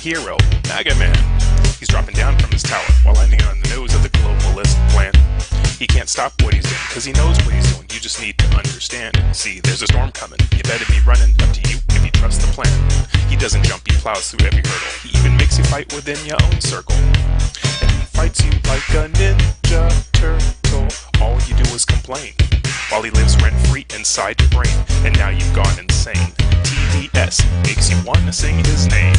hero, MAGA Man. He's dropping down from his tower while landing on the nose of the globalist plan. He can't stop what he's doing because he knows what he's doing. You just need to understand. See, there's a storm coming. You better be running. Up to you if you trust the plan. He doesn't jump, he plows through every hurdle. He even makes you fight within your own circle. And he fights you like a ninja turtle. All you do is complain while he lives rent-free inside your brain. And now you've gone insane. TDS makes you want to sing his name.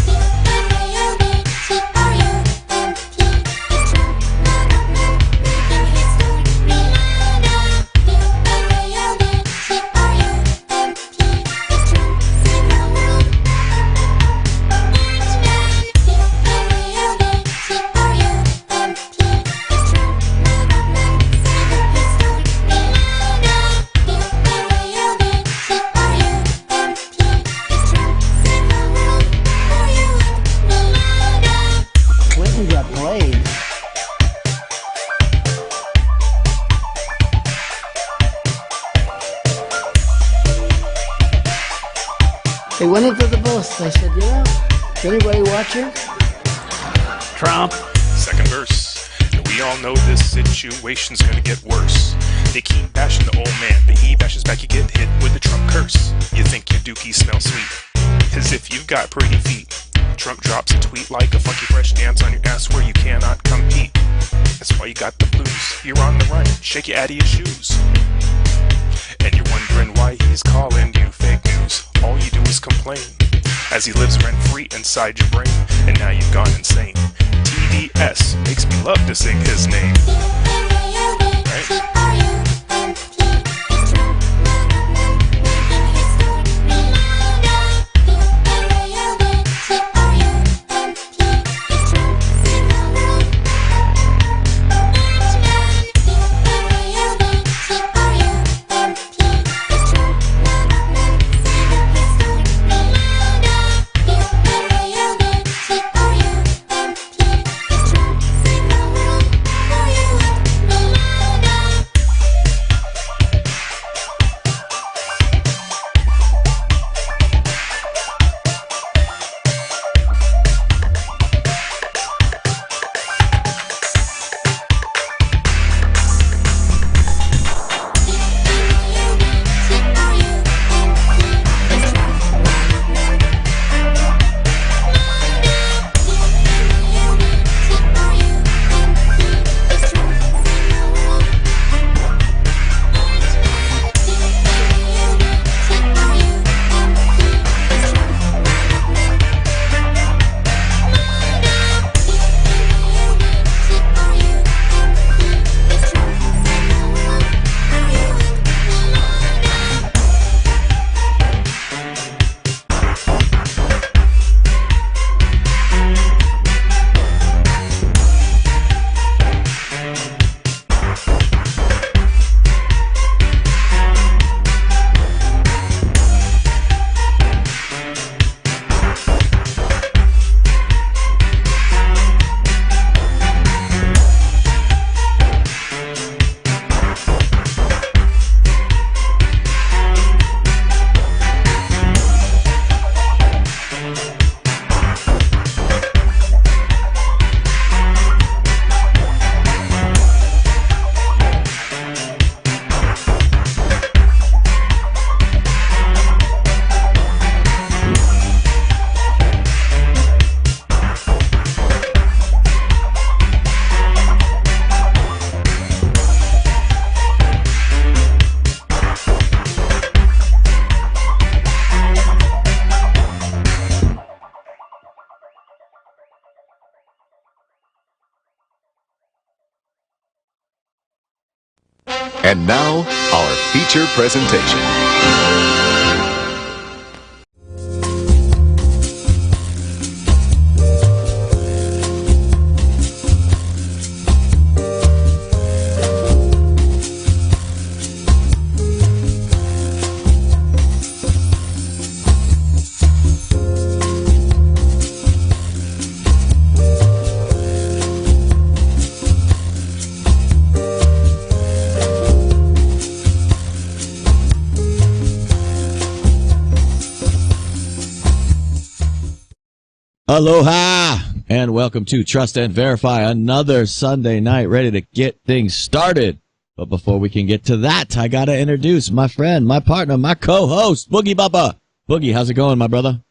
They went into the booth. They said, is anybody watching? Trump. Second verse. And we all know this situation's gonna get worse. They keep bashing the old man, but he bashes back, you get hit with the Trump curse. You think your dookie smells sweet, as if you've got pretty feet. Trump drops a tweet like a funky fresh dance on your ass where you cannot compete. That's why you got the blues. You're on the run, shake you out of your shoes. And you're wondering why he's calling you fake news. All you do is complain as he lives rent-free inside your brain. And now you've gone insane. TDS makes me love to sing his name. Right? And now, our feature presentation. Aloha and welcome to Trust and Verify, another Sunday night ready to get things started. But before we can get to that, I got to introduce my friend, my partner, my co-host, Boogie Bubba. Boogie, how's it going, my brother?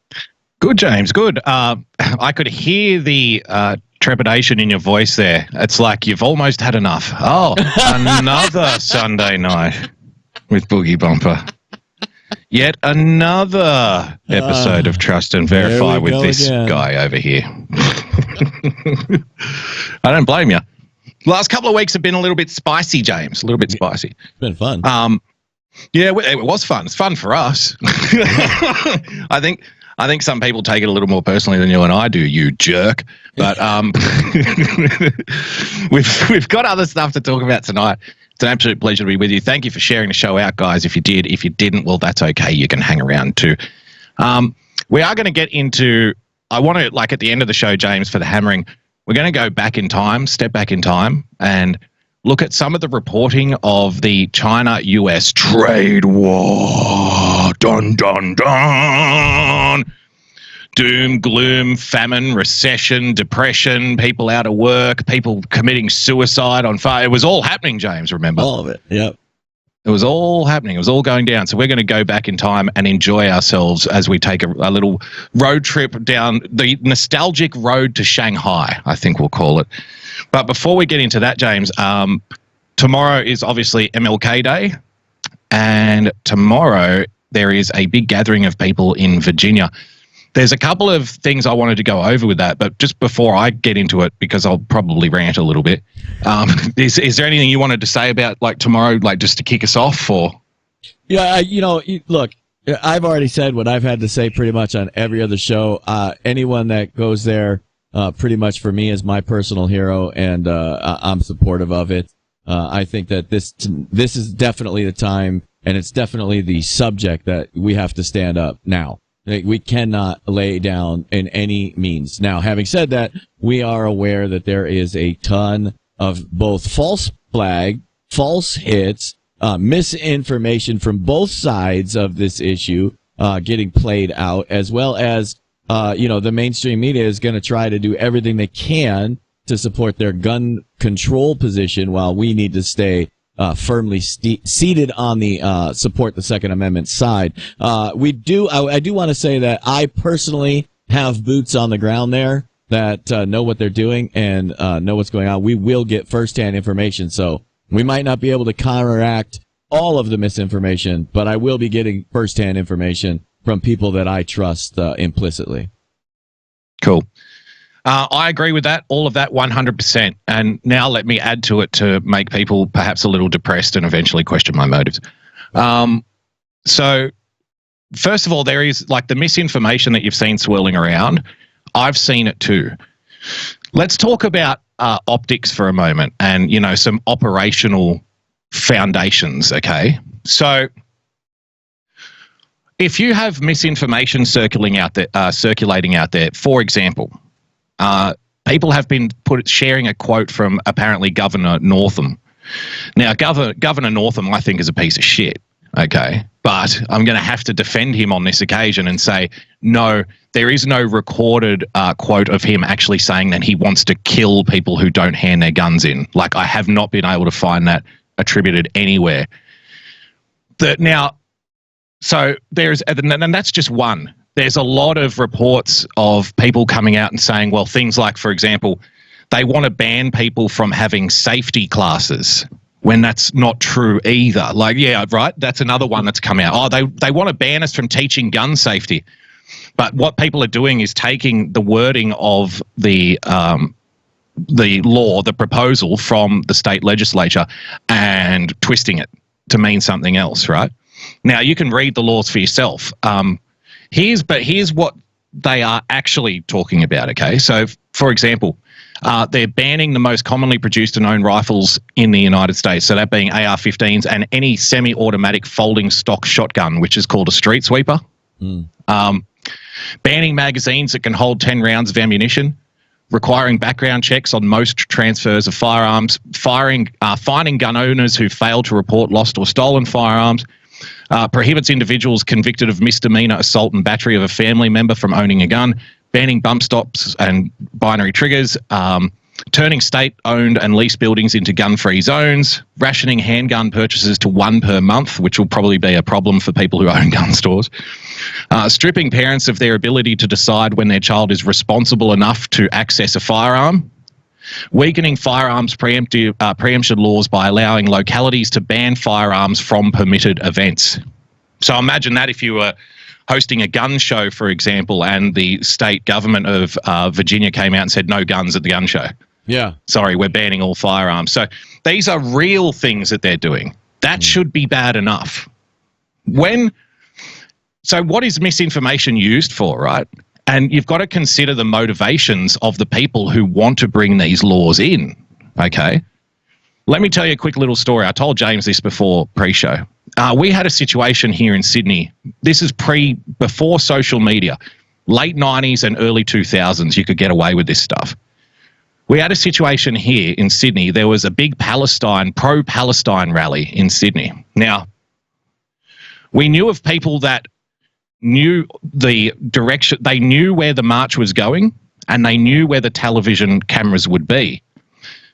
Good, James. Good. I could hear the trepidation in your voice there. It's like you've almost had enough. Oh, another Sunday night with Boogie Bumper. Yet another episode of Trust and Verify with this guy over here. I don't blame you. Last couple of weeks have been a little bit spicy, James. A little bit spicy. It's been fun. Yeah, it was fun. It's fun for us. I think some people take it a little more personally than you and I do, you jerk. But we've got other stuff to talk about tonight. It's an absolute pleasure to be with you. Thank you for sharing the show out, guys. If you did, if you didn't, well, that's okay. You can hang around too. We are going to get into, I want to, like at the end of the show, James, for the hammering, we're going to go back in time, step back in time, and look at some of the reporting of the China-US trade war. Dun, dun, dun. Doom, gloom, famine, recession, depression, people out of work, people committing suicide on fire. It was all happening, James, remember? All of it, yep. It was all happening. It was all going down. So we're going to go back in time and enjoy ourselves as we take a little road trip down the nostalgic road to Shanghai, I think we'll call it. But before we get into that, James, tomorrow is obviously MLK Day. And tomorrow there is a big gathering of people in Virginia. There's a couple of things I wanted to go over with that, but just before I get into it, because I'll probably rant a little bit, is there anything you wanted to say about like tomorrow, like just to kick us off? Or Yeah, look, I've already said what I've had to say pretty much on every other show. Anyone that goes there, pretty much for me is my personal hero, and I'm supportive of it. I think that this is definitely the time, and it's definitely the subject that we have to stand up now. We cannot lay down in any means. Now, having said that, we are aware that there is a ton of both false flag, false hits, misinformation from both sides of this issue getting played out, as well as, the mainstream media is going to try to do everything they can to support their gun control position while we need to stay firmly seated on the support the Second Amendment side. I do want to say that I personally have boots on the ground there that know what they're doing and know what's going on. We will get firsthand information, so we might not be able to counteract all of the misinformation, but I will be getting firsthand information from people that I trust implicitly. Cool. I agree with that, all of that 100%. And now let me add to it to make people perhaps a little depressed and eventually question my motives. So first of all, there is like the misinformation that you've seen swirling around. I've seen it too. Let's talk about optics for a moment and, some operational foundations, okay? So if you have misinformation circulating out there, for example, people have been sharing a quote from apparently Governor Northam. Now, Governor Northam, I think, is a piece of shit, okay? But I'm going to have to defend him on this occasion and say, no, there is no recorded quote of him actually saying that he wants to kill people who don't hand their guns in. Like, I have not been able to find that attributed anywhere. So there's, and that's just one. There's a lot of reports of people coming out and saying, well, things like, for example, they want to ban people from having safety classes when that's not true either. Like, yeah, right. That's another one that's come out. Oh, they want to ban us from teaching gun safety. But what people are doing is taking the wording of the law, the proposal from the state legislature and twisting it to mean something else, right? Now, you can read the laws for yourself. Here's what they are actually talking about, okay? So, for example, they're banning the most commonly produced and owned rifles in the United States, so that being AR-15s and any semi-automatic folding stock shotgun, which is called a street sweeper. Banning magazines that can hold 10 rounds of ammunition, requiring background checks on most transfers of firearms, finding gun owners who fail to report lost or stolen firearms, prohibits individuals convicted of misdemeanor assault and battery of a family member from owning a gun, banning bump stops and binary triggers, turning state-owned and leased buildings into gun-free zones, rationing handgun purchases to one per month, which will probably be a problem for people who own gun stores, stripping parents of their ability to decide when their child is responsible enough to access a firearm, weakening firearms preemption laws by allowing localities to ban firearms from permitted events. So imagine that if you were hosting a gun show, for example, and the state government of Virginia came out and said no guns at the gun show. Yeah. Sorry, we're banning all firearms. So these are real things that they're doing. That should be bad enough. So what is misinformation used for, right? And you've got to consider the motivations of the people who want to bring these laws in, okay? Let me tell you a quick little story. I told James this pre-show. We had a situation here in Sydney. This is before social media, late 90s and early 2000s. You could get away with this stuff. We had a situation here in Sydney. There was a big pro-Palestine rally in Sydney. Now, we knew of people that knew the direction. They knew where the march was going, and they knew where the television cameras would be.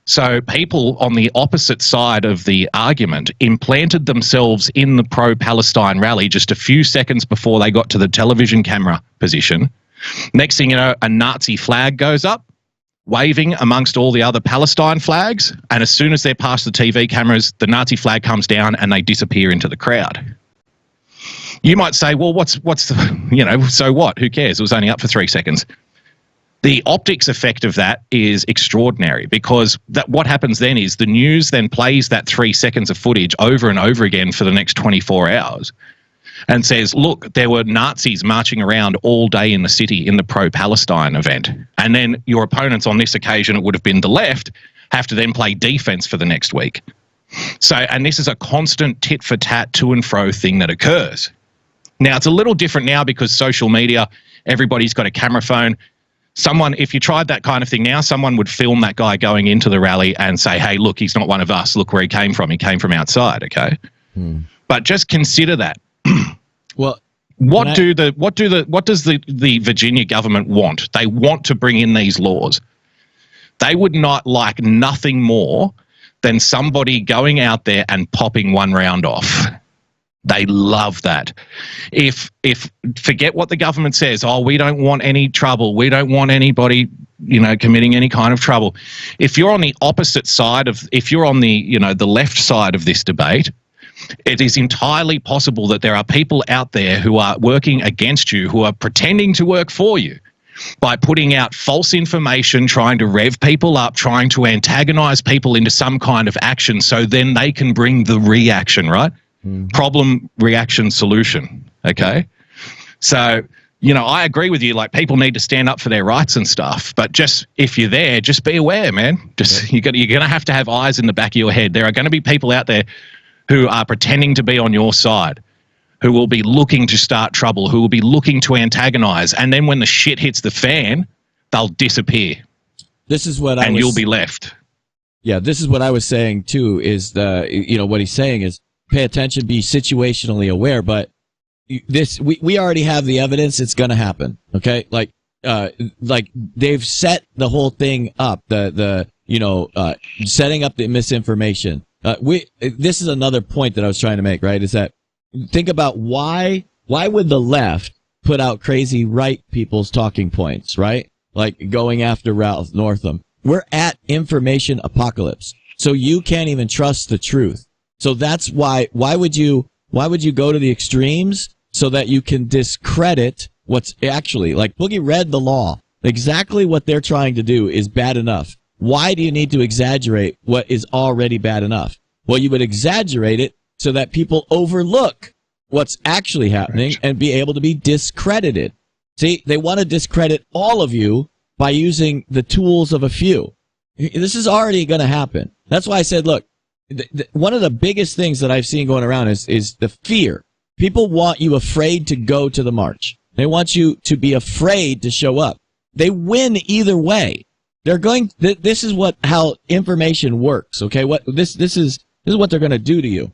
So people on the opposite side of the argument implanted themselves in the pro-Palestine rally just a few seconds before they got to the television camera position. Next thing you know, a Nazi flag goes up, waving amongst all the other Palestine flags, and as soon as they're past the TV cameras, the Nazi flag comes down and they disappear into the crowd. You might say, well, what's the, so what? Who cares? It was only up for 3 seconds. The optics effect of that is extraordinary, because what happens then is the news then plays that 3 seconds of footage over and over again for the next 24 hours and says, look, there were Nazis marching around all day in the city in the pro-Palestine event. And then your opponents on this occasion, it would have been the left, have to then play defense for the next week. So, and this is a constant tit for tat to and fro thing that occurs. Now, it's a little different now because social media, everybody's got a camera phone. If you tried that kind of thing now, someone would film that guy going into the rally and say, hey, look, he's not one of us. Look where he came from. He came from outside, okay? But just consider that. Well, what does the Virginia government want? They want to bring in these laws. They would not like nothing more than somebody going out there and popping one round off. They love that. If forget what the government says, oh, we don't want any trouble. We don't want anybody, committing any kind of trouble. If you're on the opposite side if you're on the left side of this debate, it is entirely possible that there are people out there who are working against you, who are pretending to work for you by putting out false information, trying to rev people up, trying to antagonize people into some kind of action so then they can bring the reaction, right? Problem, reaction, solution. Okay. So, I agree with you. Like, people need to stand up for their rights and stuff, but just, if you're there, just be aware, man. You're going to have eyes in the back of your head. There are going to be people out there who are pretending to be on your side, who will be looking to start trouble, who will be looking to antagonize. And then when the shit hits the fan, they'll disappear. This is what you'll be left. Yeah. This is what I was saying too, is what he's saying is, pay attention, be situationally aware, but we already have the evidence it's going to happen. Okay. Like they've set the whole thing up, setting up the misinformation. This is another point that I was trying to make, right? Is that, think about why would the left put out crazy right people's talking points, right? Like going after Ralph Northam. We're at information apocalypse. So you can't even trust the truth. So that's why would you go to the extremes so that you can discredit what's actually, like Boogie read the law. Exactly what they're trying to do is bad enough. Why do you need to exaggerate what is already bad enough? Well, you would exaggerate it so that people overlook what's actually happening and be able to be discredited. See, they want to discredit all of you by using the tools of a few. This is already going to happen. That's why I said, look, one of the biggest things that I've seen going around is the fear. People want you afraid to go to the march. They want you to be afraid to show up. They win either way. This is how information works. Okay. This is what they're going to do to you.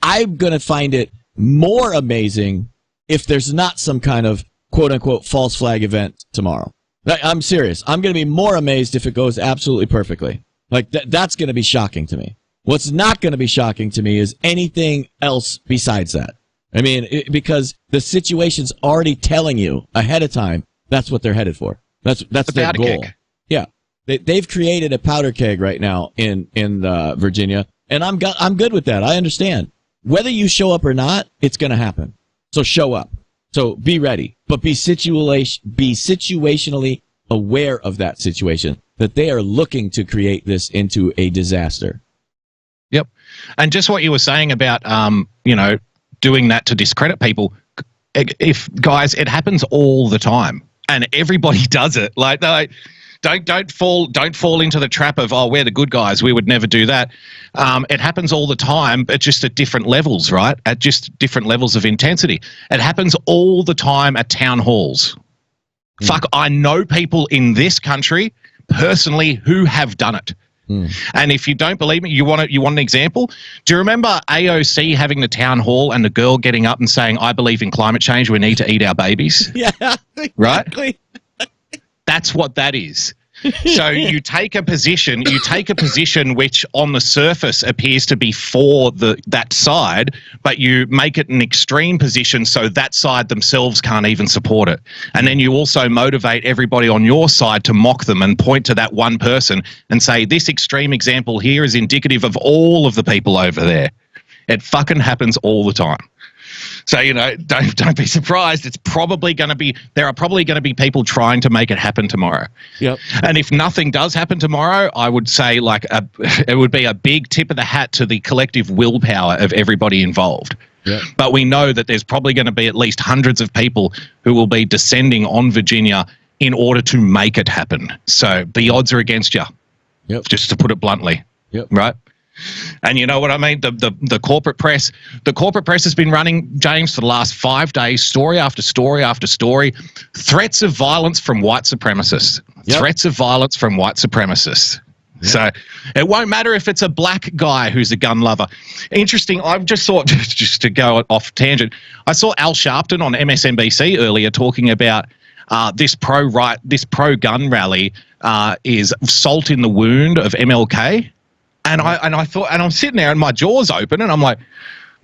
I'm going to find it more amazing if there's not some kind of quote-unquote false flag event tomorrow. I'm serious. I'm going to be more amazed if it goes absolutely perfectly. Like, that's going to be shocking to me. What's not going to be shocking to me is anything else besides that. I mean, because the situation's already telling you ahead of time that's what they're headed for. That's their goal. Keg. Yeah. They've created a powder keg right now in Virginia, and I'm good with that. I understand. Whether you show up or not, it's going to happen. So show up. So be ready, but be situationally aware of that situation, that they are looking to create this into a disaster. Yep. And just what you were saying about, doing that to discredit people. Guys, it happens all the time, and everybody does it. Like, don't fall into the trap of, oh, we're the good guys, we would never do that. It happens all the time, but just at different levels, right? At just different levels of intensity. It happens all the time at town halls. Fuck, I know people in this country personally who have done it. And if you don't believe me, you want an example? Do you remember AOC having the town hall and the girl getting up and saying, I believe in climate change, we need to eat our babies? Yeah, exactly. Right? That's what that is. So you take a position which on the surface appears to be for that side, but you make it an extreme position so that side themselves can't even support it. And then you also motivate everybody on your side to mock them and point to that one person and say, this extreme example here is indicative of all of the people over there. It fucking happens all the time. So, don't be surprised. There are probably going to be people trying to make it happen tomorrow. Yep. And if nothing does happen tomorrow, I would say it would be a big tip of the hat to the collective willpower of everybody involved. Yep. But we know that there's probably going to be at least hundreds of people who will be descending on Virginia in order to make it happen. So the odds are against you. Yep. Just to put it bluntly. Yep. Right? And you know what I mean? The corporate press has been running, James, for the last 5 days, story after story after story, threats of violence from white supremacists. Yep. Threats of violence from white supremacists. Yep. So it won't matter if it's a black guy who's a gun lover. Interesting. I just saw, just to go off tangent, I saw Al Sharpton on MSNBC earlier talking about this pro-gun rally is salt in the wound of MLK. And I thought, and I'm sitting there and my jaw's open and I'm like,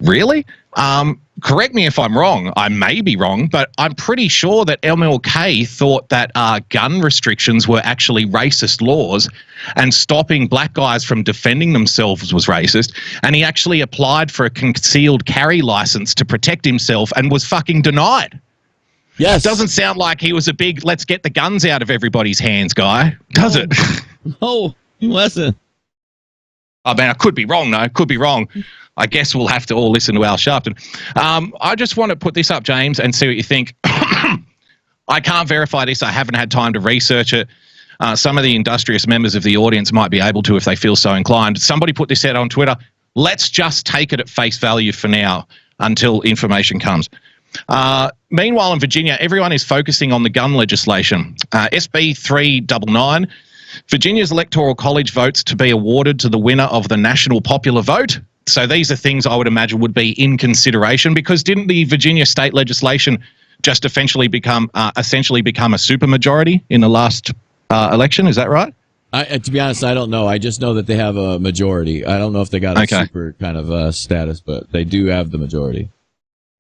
really? Correct me if I'm wrong. I may be wrong, but I'm pretty sure that MLK thought that gun restrictions were actually racist laws and stopping black guys from defending themselves was racist. And he actually applied for a concealed carry license to protect himself and was fucking denied. Yes. Doesn't sound like he was a big, let's get the guns out of everybody's hands guy, does it? No, he wasn't. I mean, I could be wrong, though. Could be wrong. I guess we'll have to all listen to Al Sharpton. I just want to put this up, James, and see what you think. I can't verify this. I haven't had time to research it. Some of the industrious members of the audience might be able to if they feel so inclined. Somebody put this out on Twitter. Let's just take it at face value for now until information comes. Meanwhile, in Virginia, everyone is focusing on the gun legislation. SB 399. Virginia's Electoral College votes to be awarded to the winner of the national popular vote. So these are things I would imagine would be in consideration, because didn't the Virginia state legislation just essentially become a supermajority in the last election? Is that right? To be honest, I don't know. I just know that they have a majority. I don't know if they got a super kind of status, but they do have the majority.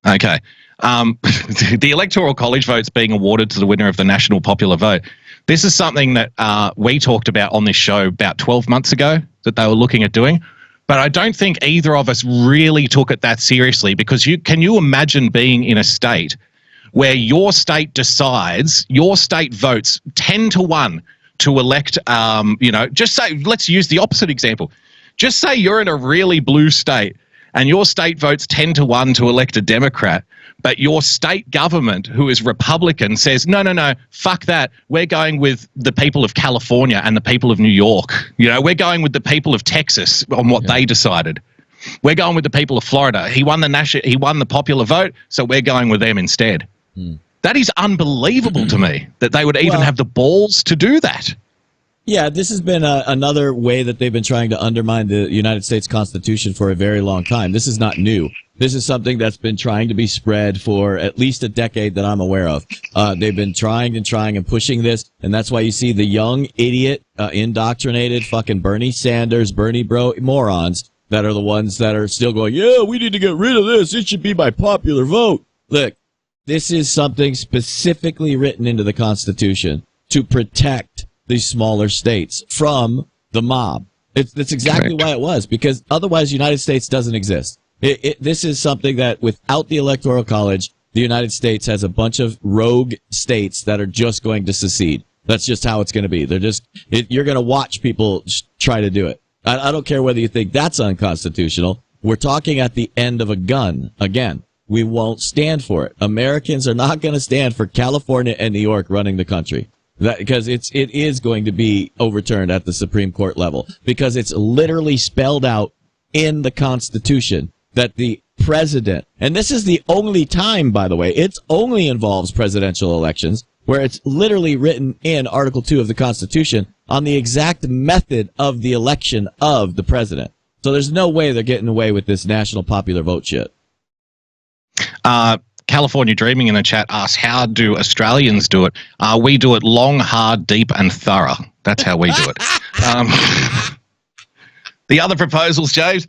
Okay. The Electoral College votes being awarded to the winner of the national popular vote. This is something that we talked about on this show about 12 months ago that they were looking at doing. But I don't think either of us really took it that seriously, because can you imagine being in a state where your state decides, your state votes 10-1 to elect, just say, let's use the opposite example. Just say you're in a really blue state and your state votes 10-1 to elect a Democrat, but your state government, who is Republican, says, no, fuck that. We're going with the people of California and the people of New York. We're going with the people of Texas on what they decided. We're going with the people of Florida. He won the popular vote, so we're going with them instead. That is unbelievable to me, that they would even have the balls to do that. Yeah, this has been another way that they've been trying to undermine the United States Constitution for a very long time. This is not new. This is something that's been trying to be spread for at least a decade that I'm aware of. They've been trying and pushing this, and that's why you see the young, idiot, indoctrinated fucking Bernie Sanders, Bernie bro morons that are the ones that are still going, yeah, we need to get rid of this. It should be by popular vote. Look, this is something specifically written into the Constitution to protect these smaller states from the mob. That's exactly why it was, because otherwise the United States doesn't exist. This is something that without the Electoral College, the United States has a bunch of rogue states that are just going to secede. That's just how it's going to be. You're going to watch people try to do it. I don't care whether you think that's unconstitutional. We're talking at the end of a gun. Again, we won't stand for it. Americans are not going to stand for California and New York running the country. Because it is going to be overturned at the Supreme Court level, because it's literally spelled out in the Constitution that the president, and this is the only time, by the way, it only involves presidential elections, where it's literally written in Article 2 of the Constitution on the exact method of the election of the president. So there's no way they're getting away with this national popular vote shit. California Dreaming in the chat asks, how do Australians do it? We do it long, hard, deep, and thorough. That's how we do it. The other proposals, James,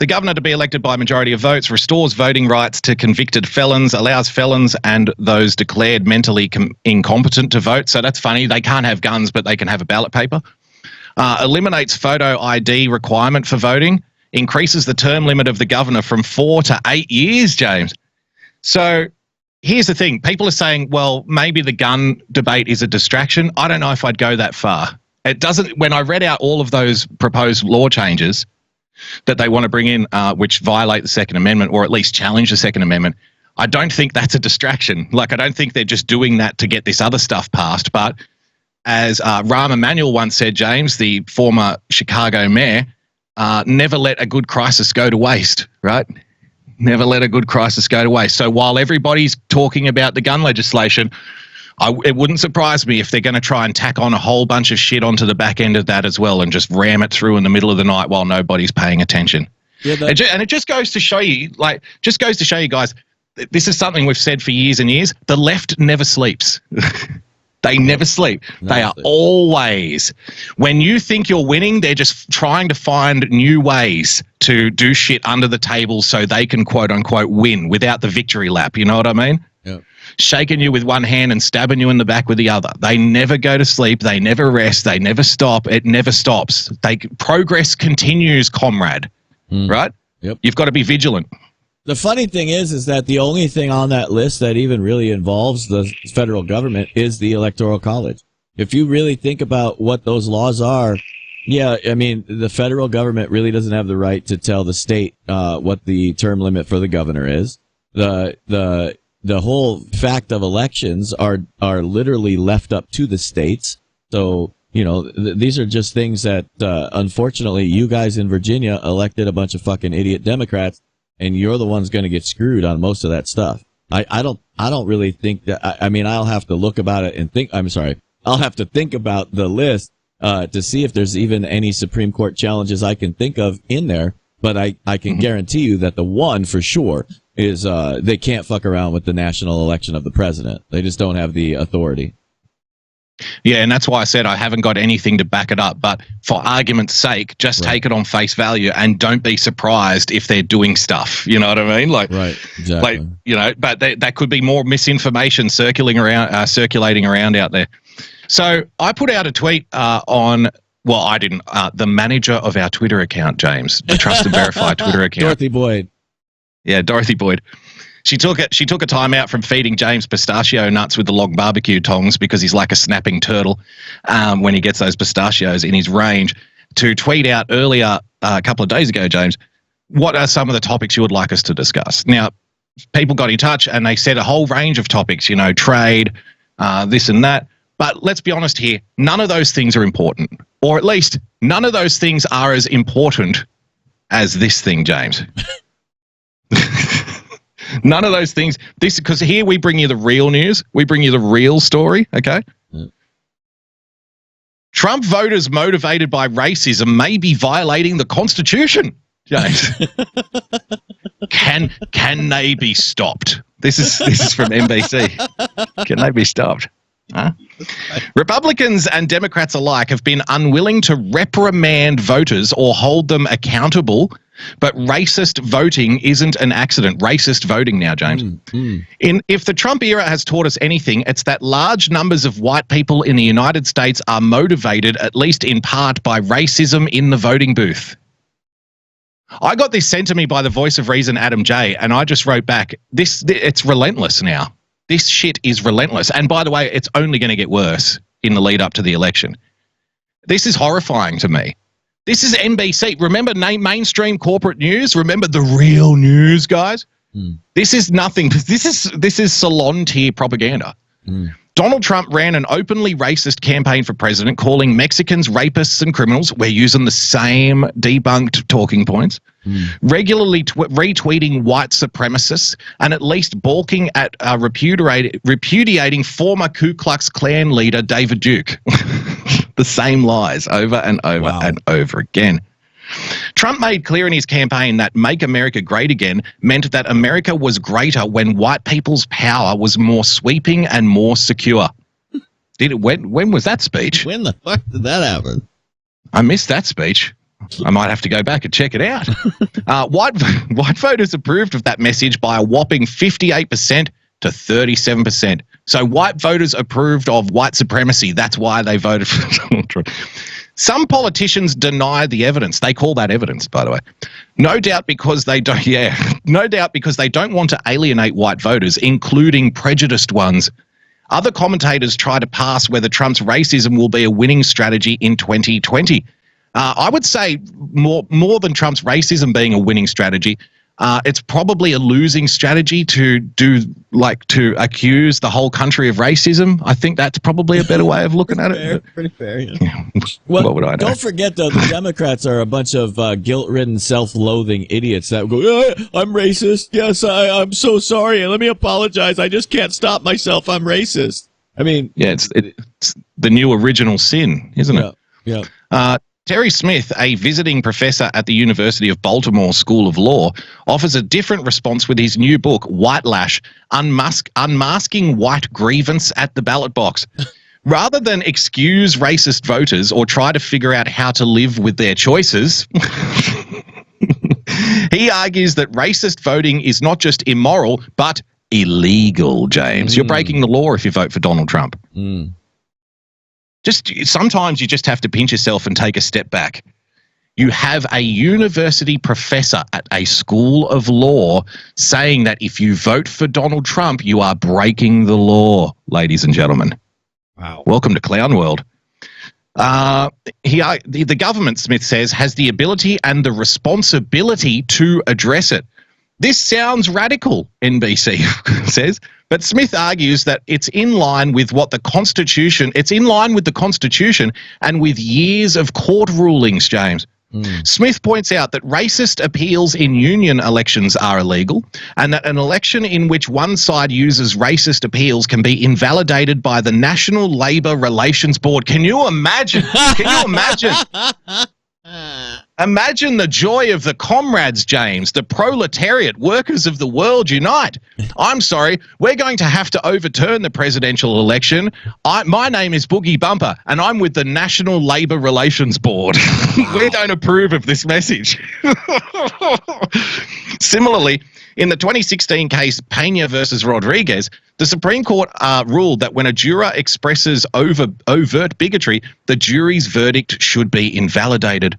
the governor to be elected by a majority of votes, restores voting rights to convicted felons, allows felons and those declared mentally incompetent to vote. So that's funny. They can't have guns, but they can have a ballot paper. Eliminates photo ID requirement for voting, increases the term limit of the governor from 4 to 8 years, James. So here's the thing. People are saying, well, maybe the gun debate is a distraction. I don't know if I'd go that far. It doesn't. When I read out all of those proposed law changes that they want to bring in, which violate the Second Amendment or at least challenge the Second Amendment, I don't think that's a distraction. Like, I don't think they're just doing that to get this other stuff passed. But as Rahm Emanuel once said, James, the former Chicago mayor, never let a good crisis go to waste, right? Never let a good crisis go to waste. So while everybody's talking about the gun legislation, it wouldn't surprise me if they're going to try and tack on a whole bunch of shit onto the back end of that as well and just ram it through in the middle of the night while nobody's paying attention. Yeah, and it just goes to show you, guys, this is something we've said for years and years. The left never sleeps. They never sleep. They are always, when you think you're winning, they're just trying to find new ways to do shit under the table so they can quote unquote win without the victory lap. You know what I mean? Yeah. Shaking you with one hand and stabbing you in the back with the other. They never go to sleep. They never rest. They never stop. It never stops. Progress continues, comrade. Right? Yep. You've got to be vigilant. The funny thing is that the only thing on that list that even really involves the federal government is the Electoral College. If you really think about what those laws are, yeah, I mean, the federal government really doesn't have the right to tell the state what the term limit for the governor is. The whole fact of elections are literally left up to the states. So, you know, these are just things that unfortunately you guys in Virginia elected a bunch of fucking idiot Democrats. And you're the ones going to get screwed on most of that stuff. I don't really think that. I mean, I'll have to look about it and think. I'm sorry. I'll have to think about the list to see if there's even any Supreme Court challenges I can think of in there. But I can guarantee you that the one for sure is they can't fuck around with the national election of the president. They just don't have the authority. Yeah, and that's why I said I haven't got anything to back it up. But for argument's sake, just take it on face value and don't be surprised if they're doing stuff. You know what I mean? Like, right, exactly. Like, you know, but that could be more misinformation circulating around out there. So I put out a tweet on. Well, I didn't. The manager of our Twitter account, James, the Trusted Verified Twitter account, Dorothy Boyd. Yeah, Dorothy Boyd. She took a time out from feeding James pistachio nuts with the log barbecue tongs because he's like a snapping turtle when he gets those pistachios in his range, to tweet out earlier a couple of days ago, James, what are some of the topics you would like us to discuss? Now, people got in touch and they said a whole range of topics, you know, trade, this and that. But let's be honest here, none of those things are important, or at least none of those things are as important as this thing, James. None of those things. Because here we bring you the real news. We bring you the real story, okay? Trump voters motivated by racism may be violating the Constitution. James, can they be stopped? This is from NBC. Can they be stopped? Huh? Republicans and Democrats alike have been unwilling to reprimand voters or hold them accountable, but racist voting isn't an accident. Racist voting now, James. If the Trump era has taught us anything, it's that large numbers of white people in the United States are motivated, at least in part, by racism in the voting booth. I got this sent to me by the voice of reason, Adam J., and I just wrote back, it's relentless now. This shit is relentless. And by the way, it's only going to get worse in the lead up to the election. This is horrifying to me. This is NBC. Remember mainstream corporate news? Remember the real news, guys? This is nothing. This is salon tier propaganda. Donald Trump ran an openly racist campaign for president, calling Mexicans rapists and criminals. We're using the same debunked talking points. Regularly retweeting white supremacists, and at least balking at repudiating former Ku Klux Klan leader David Duke. The same lies over and over and over again. Trump made clear in his campaign that Make America Great Again meant that America was greater when white people's power was more sweeping and more secure. When was that speech? When the fuck did that happen? I missed that speech. I might have to go back and check it out. White voters approved of that message by a whopping 58% to 37%. So white voters approved of white supremacy. That's why they voted for Donald Trump. Some politicians deny the evidence. They call that evidence, by the way. No doubt because they don't want to alienate white voters, including prejudiced ones. Other commentators try to pass whether Trump's racism will be a winning strategy in 2020. I would say more than Trump's racism being a winning strategy, it's probably a losing strategy to accuse the whole country of racism. I think that's probably a better way of looking at it. Pretty fair. Yeah. Well, what would I know? Don't forget, though, the Democrats are a bunch of guilt-ridden, self-loathing idiots that go, I'm racist. Yes, I'm so sorry. Let me apologize. I just can't stop myself. I'm racist. I mean... Yeah, it's the new original sin, isn't it? Yeah. Terry Smith, a visiting professor at the University of Baltimore School of Law, offers a different response with his new book, White Lash, Unmasking White Grievance at the Ballot Box. Rather than excuse racist voters or try to figure out how to live with their choices, he argues that racist voting is not just immoral, but illegal, James. You're breaking the law if you vote for Donald Trump. Sometimes you just have to pinch yourself and take a step back. You have a university professor at a school of law saying that if you vote for Donald Trump, you are breaking the law, ladies and gentlemen. Wow. Welcome to Clown World. The government, Smith says, has the ability and the responsibility to address it. This sounds radical, NBC says, but Smith argues that it's in line with the Constitution and with years of court rulings, James. Smith points out that racist appeals in union elections are illegal and that an election in which one side uses racist appeals can be invalidated by the National Labor Relations Board. Can you imagine? Imagine the joy of the comrades, James, the proletariat, workers of the world unite. I'm sorry, we're going to have to overturn the presidential election. My name is Boogie Bumper, and I'm with the National Labor Relations Board. We don't approve of this message. Similarly, in the 2016 case Pena versus Rodriguez, the Supreme Court ruled that when a juror expresses overt bigotry, the jury's verdict should be invalidated.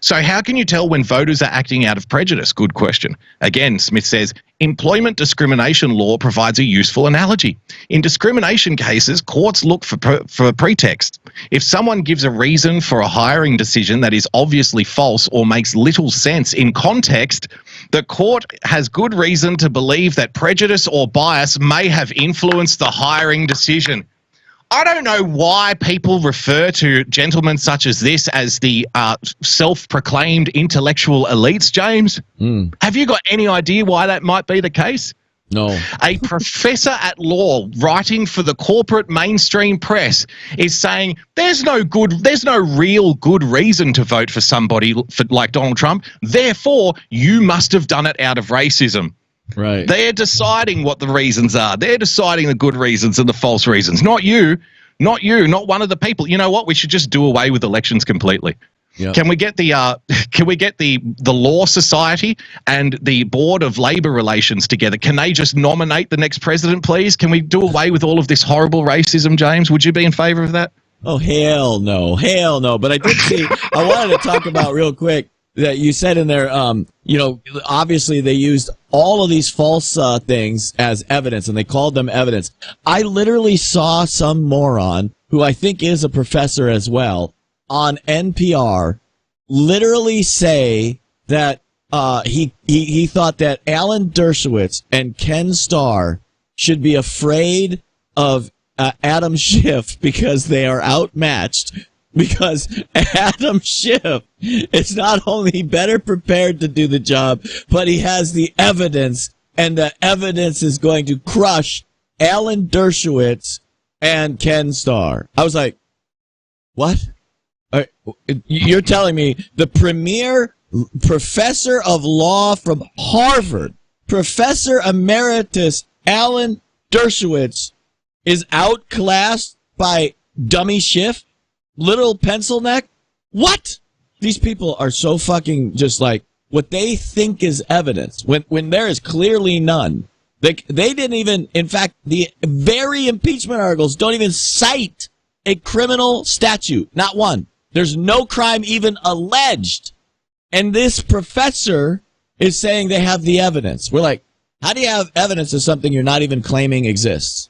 So how can you tell when voters are acting out of prejudice? Good question. Again, Smith says, employment discrimination law provides a useful analogy. In discrimination cases, courts look for pretext. If someone gives a reason for a hiring decision that is obviously false or makes little sense in context, the court has good reason to believe that prejudice or bias may have influenced the hiring decision. I don't know why people refer to gentlemen such as this as the self-proclaimed intellectual elites, James. Have you got any idea why that might be the case? No. A professor at law writing for the corporate mainstream press is saying there's no real good reason to vote for somebody like Donald Trump. Therefore, you must have done it out of racism. Right. They're deciding what the reasons are. They're deciding the good reasons and the false reasons. Not you, not one of the people. You know what? We should just do away with elections completely. Yep. Can we get the Law Society and the Board of Labor Relations together? Can they just nominate the next president, please? Can we do away with all of this horrible racism, James? Would you be in favor of that? Oh, hell no. But I did see, I wanted to talk about real quick that you said in there, obviously they used all of these false things as evidence, and they called them evidence. I literally saw some moron, who I think is a professor as well, on NPR literally say that he thought that Alan Dershowitz and Ken Starr should be afraid of Adam Schiff because they are outmatched, because Adam Schiff is not only better prepared to do the job, but he has the evidence, and the evidence is going to crush Alan Dershowitz and Ken Starr. I was like, what? You're telling me the premier professor of law from Harvard, Professor Emeritus Alan Dershowitz, is outclassed by dummy Schiff, little pencil neck? What? These people are so fucking just like what they think is evidence when there is clearly none. They didn't even, in fact, the very impeachment articles don't even cite a criminal statute. Not one. There's no crime even alleged. And this professor is saying they have the evidence. We're like, how do you have evidence of something you're not even claiming exists?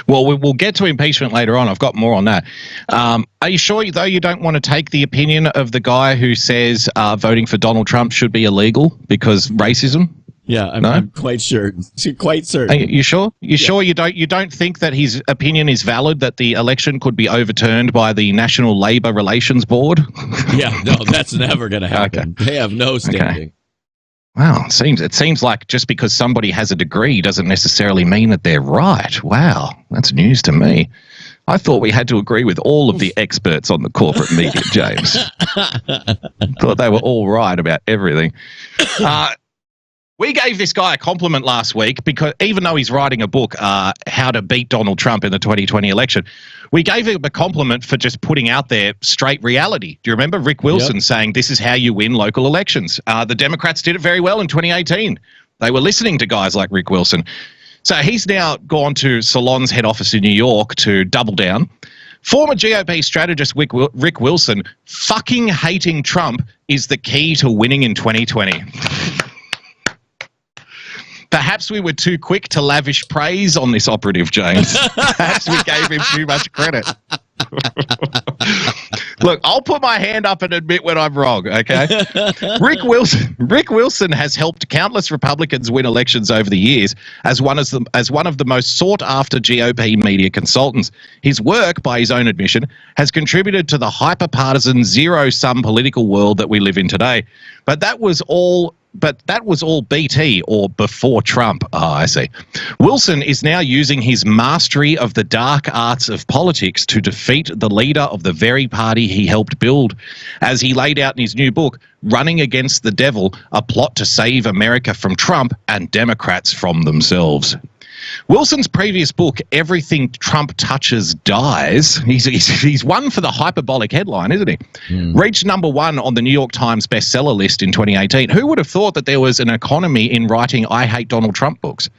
Well, we'll get to impeachment later on. I've got more on that. Are you sure, though, you don't want to take the opinion of the guy who says voting for Donald Trump should be illegal because racism? Yeah, I'm quite sure. Quite certain. Are you sure? Sure you don't think that his opinion is valid, that the election could be overturned by the National Labor Relations Board? Yeah, no, that's never going to happen. Okay. They have no standing. Okay. Wow, it seems like just because somebody has a degree doesn't necessarily mean that they're right. Wow, that's news to me. I thought we had to agree with all of the experts on the corporate media, James. Thought they were all right about everything. We gave this guy a compliment last week because even though he's writing a book, How to Beat Donald Trump in the 2020 election, we gave him a compliment for just putting out there straight reality. Do you remember Rick Wilson saying this is how you win local elections? The Democrats did it very well in 2018. They were listening to guys like Rick Wilson. So he's now gone to Salon's head office in New York to double down. Former GOP strategist Rick Wilson, fucking hating Trump is the key to winning in 2020. Perhaps we were too quick to lavish praise on this operative, James. Perhaps we gave him too much credit. Look, I'll put my hand up and admit when I'm wrong, okay? Rick Wilson has helped countless Republicans win elections over the years as one of the most sought-after GOP media consultants. His work, by his own admission, has contributed to the hyper-partisan, zero-sum political world that we live in today. But that was all BT, or before Trump. Oh, I see. Wilson is now using his mastery of the dark arts of politics to defeat the leader of the very party he helped build. As he laid out in his new book, Running Against the Devil, a plot to save America from Trump and Democrats from themselves. Wilson's previous book, Everything Trump Touches Dies, he's won for the hyperbolic headline, isn't he? Reached #1 on the New York Times bestseller list in 2018. Who would have thought that there was an economy in writing I Hate Donald Trump books?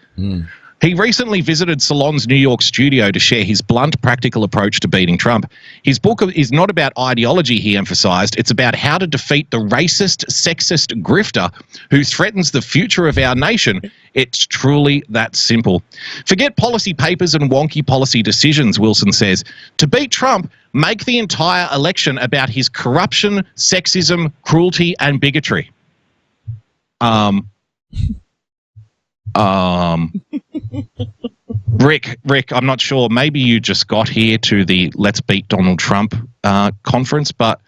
He recently visited Salon's New York studio to share his blunt, practical approach to beating Trump. His book is not about ideology, he emphasized. It's about how to defeat the racist, sexist grifter who threatens the future of our nation. It's truly that simple. Forget policy papers and wonky policy decisions, Wilson says. To beat Trump, make the entire election about his corruption, sexism, cruelty, and bigotry. Rick, I'm not sure. Maybe you just got here to the Let's Beat Donald Trump conference, but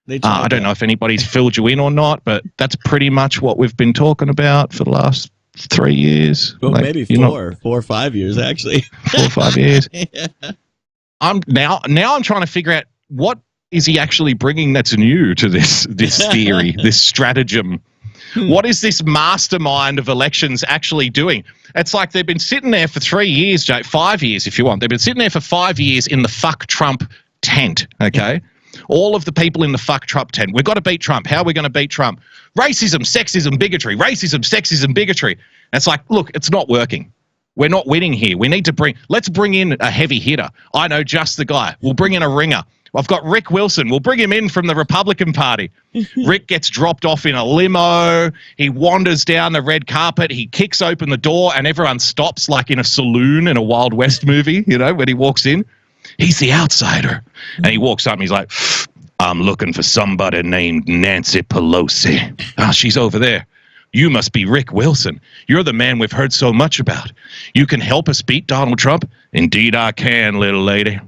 I don't know if anybody's filled you in or not, but that's pretty much what we've been talking about for the last 3 years. Well, Like, maybe you're not- 4 or 5 years, actually. 4 or 5 years. I'm trying to figure out what is he actually bringing that's new to this theory, this stratagem. What is this mastermind of elections actually doing? It's like they've been sitting there for 3 years, Jake, 5 years if you want. They've been sitting there for 5 years in the fuck Trump tent, okay? All of the people in the fuck Trump tent. We've got to beat Trump. How are we going to beat Trump? Racism, sexism, bigotry. Racism, sexism, bigotry. And it's like, look, it's not working. We're not winning here. We need to let's bring in a heavy hitter. I know just the guy. We'll bring in a ringer. I've got Rick Wilson. We'll bring him in from the Republican Party. Rick gets dropped off in a limo. He wanders down the red carpet. He kicks open the door and everyone stops like in a saloon in a Wild West movie, you know, when he walks in. He's the outsider. And he walks up and he's like, I'm looking for somebody named Nancy Pelosi. Oh, she's over there. You must be Rick Wilson. You're the man we've heard so much about. You can help us beat Donald Trump? Indeed I can, little lady.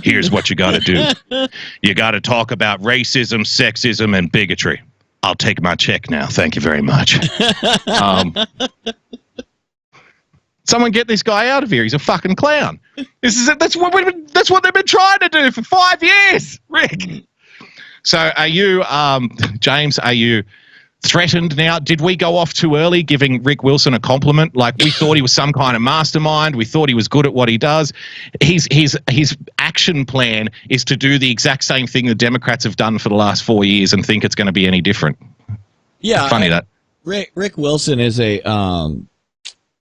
Here's what you got to do. You got to talk about racism, sexism, and bigotry. I'll take my check now. Thank you very much. Someone get this guy out of here. He's a fucking clown. That's what they've been trying to do for 5 years, Rick. So are you, James, are you threatened now? Did we go off too early giving Rick Wilson a compliment? Like, we thought he was some kind of mastermind. We thought he was good at what he does. His action plan is to do the exact same thing the Democrats have done for the last 4 years and think it's going to be any different. Yeah. Funny that. Rick Wilson is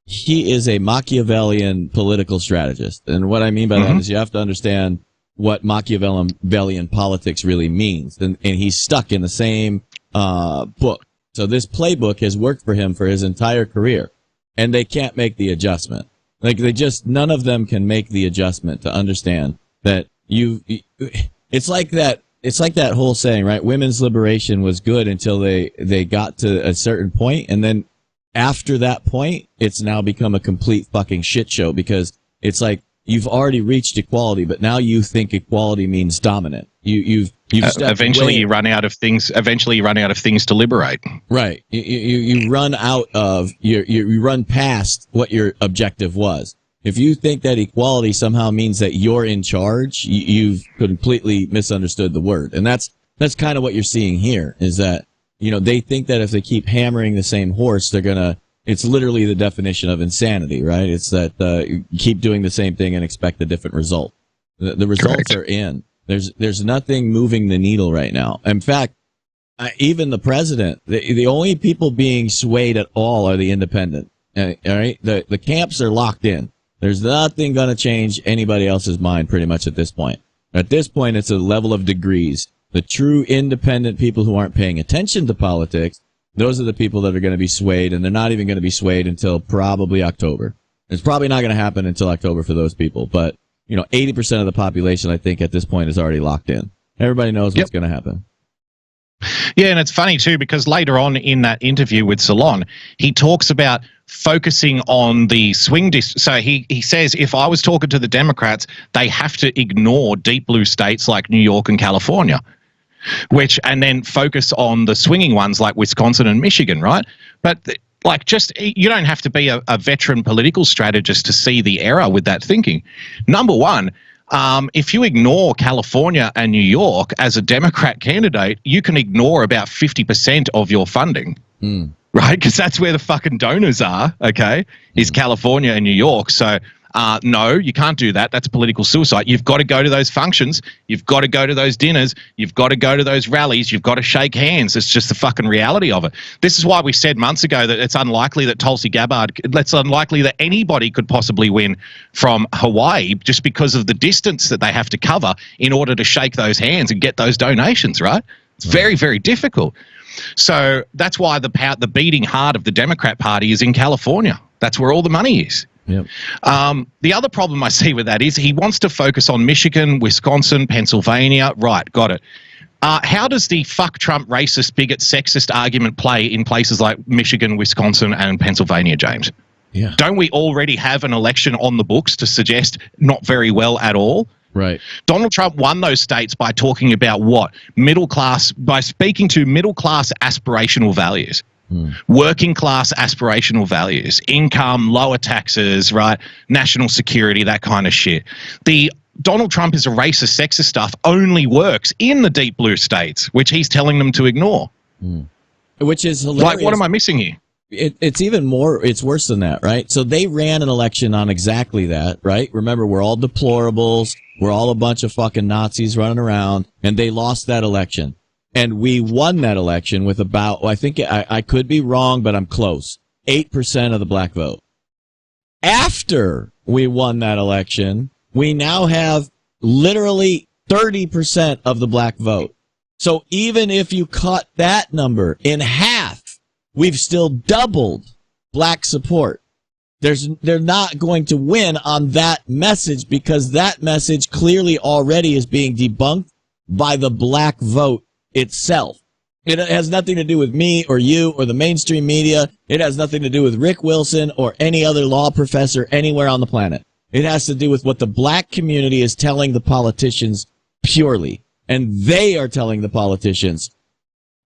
he is a Machiavellian political strategist. And what I mean by that is you have to understand what Machiavellian politics really means. And he's stuck in the same book. So this playbook has worked for him for his entire career, and they can't make the adjustment. Like, none of them can make the adjustment to understand that it's like that whole saying, right? Women's liberation was good until they got to a certain point, and then after that point, it's now become a complete fucking shit show, because it's like you've already reached equality, but now you think equality means dominant. You've eventually you run out of things. Eventually, you run out of things to liberate. Right. You run out of you run past what your objective was. If you think that equality somehow means that you're in charge, you've completely misunderstood the word. And that's kind of what you're seeing here, is that, you know, they think that if they keep hammering the same horse, it's literally the definition of insanity, right? It's that you keep doing the same thing and expect a different result. The results are in. There's nothing moving the needle right now. In fact, even the president, the only people being swayed at all are the independent. All right, the camps are locked in. There's nothing going to change anybody else's mind pretty much at this point. At this point, it's a level of degrees. The true independent people who aren't paying attention to politics, those are the people that are going to be swayed, and they're not even going to be swayed until probably October. It's probably not going to happen until October for those people, but 80% of the population, I think, at this point is already locked in. Everybody knows what's going to happen. Yeah, and it's funny too, because later on in that interview with Salon, he talks about focusing on the swing So he says, if I was talking to the Democrats, they have to ignore deep blue states like New York and California, and then focus on the swinging ones like Wisconsin and Michigan, right? But you don't have to be a veteran political strategist to see the error with that thinking. Number one, if you ignore California and New York as a Democrat candidate, you can ignore about 50% of your funding, right? Because that's where the fucking donors are, okay, is California and New York. So no, you can't do that. That's political suicide. You've got to go to those functions. You've got to go to those dinners. You've got to go to those rallies. You've got to shake hands. It's just the fucking reality of it. This is why we said months ago that it's unlikely that Tulsi Gabbard, it's unlikely that anybody could possibly win from Hawaii, just because of the distance that they have to cover in order to shake those hands and get those donations, right? It's very, very difficult. So that's why the beating heart of the Democrat Party is in California. That's where all the money is. Yep. The other problem I see with that is he wants to focus on Michigan, Wisconsin, Pennsylvania. Right, got it. How does the fuck Trump racist, bigot, sexist argument play in places like Michigan, Wisconsin, and Pennsylvania, James? Yeah. Don't we already have an election on the books to suggest not very well at all? Right. Donald Trump won those states by talking about by speaking to middle class aspirational values. Working class aspirational values, income, lower taxes, right? National security, that kind of shit. The Donald Trump is a racist, sexist stuff only works in the deep blue states, which he's telling them to ignore. Which is hilarious. Like, what am I missing here? It's even more, it's worse than that, right? So they ran an election on exactly that, right? Remember, we're all deplorables. We're all a bunch of fucking Nazis running around, and they lost that election. And we won that election with about, I think I could be wrong, but I'm close, 8% of the black vote. After we won that election, we now have literally 30% of the black vote. So even if you cut that number in half, we've still doubled black support. They're not going to win on that message because that message clearly already is being debunked by the black vote itself. It has nothing to do with me or you or the mainstream media. It has nothing to do with Rick Wilson or any other law professor anywhere on the planet. It has to do with what the black community is telling the politicians purely. And they are telling the politicians,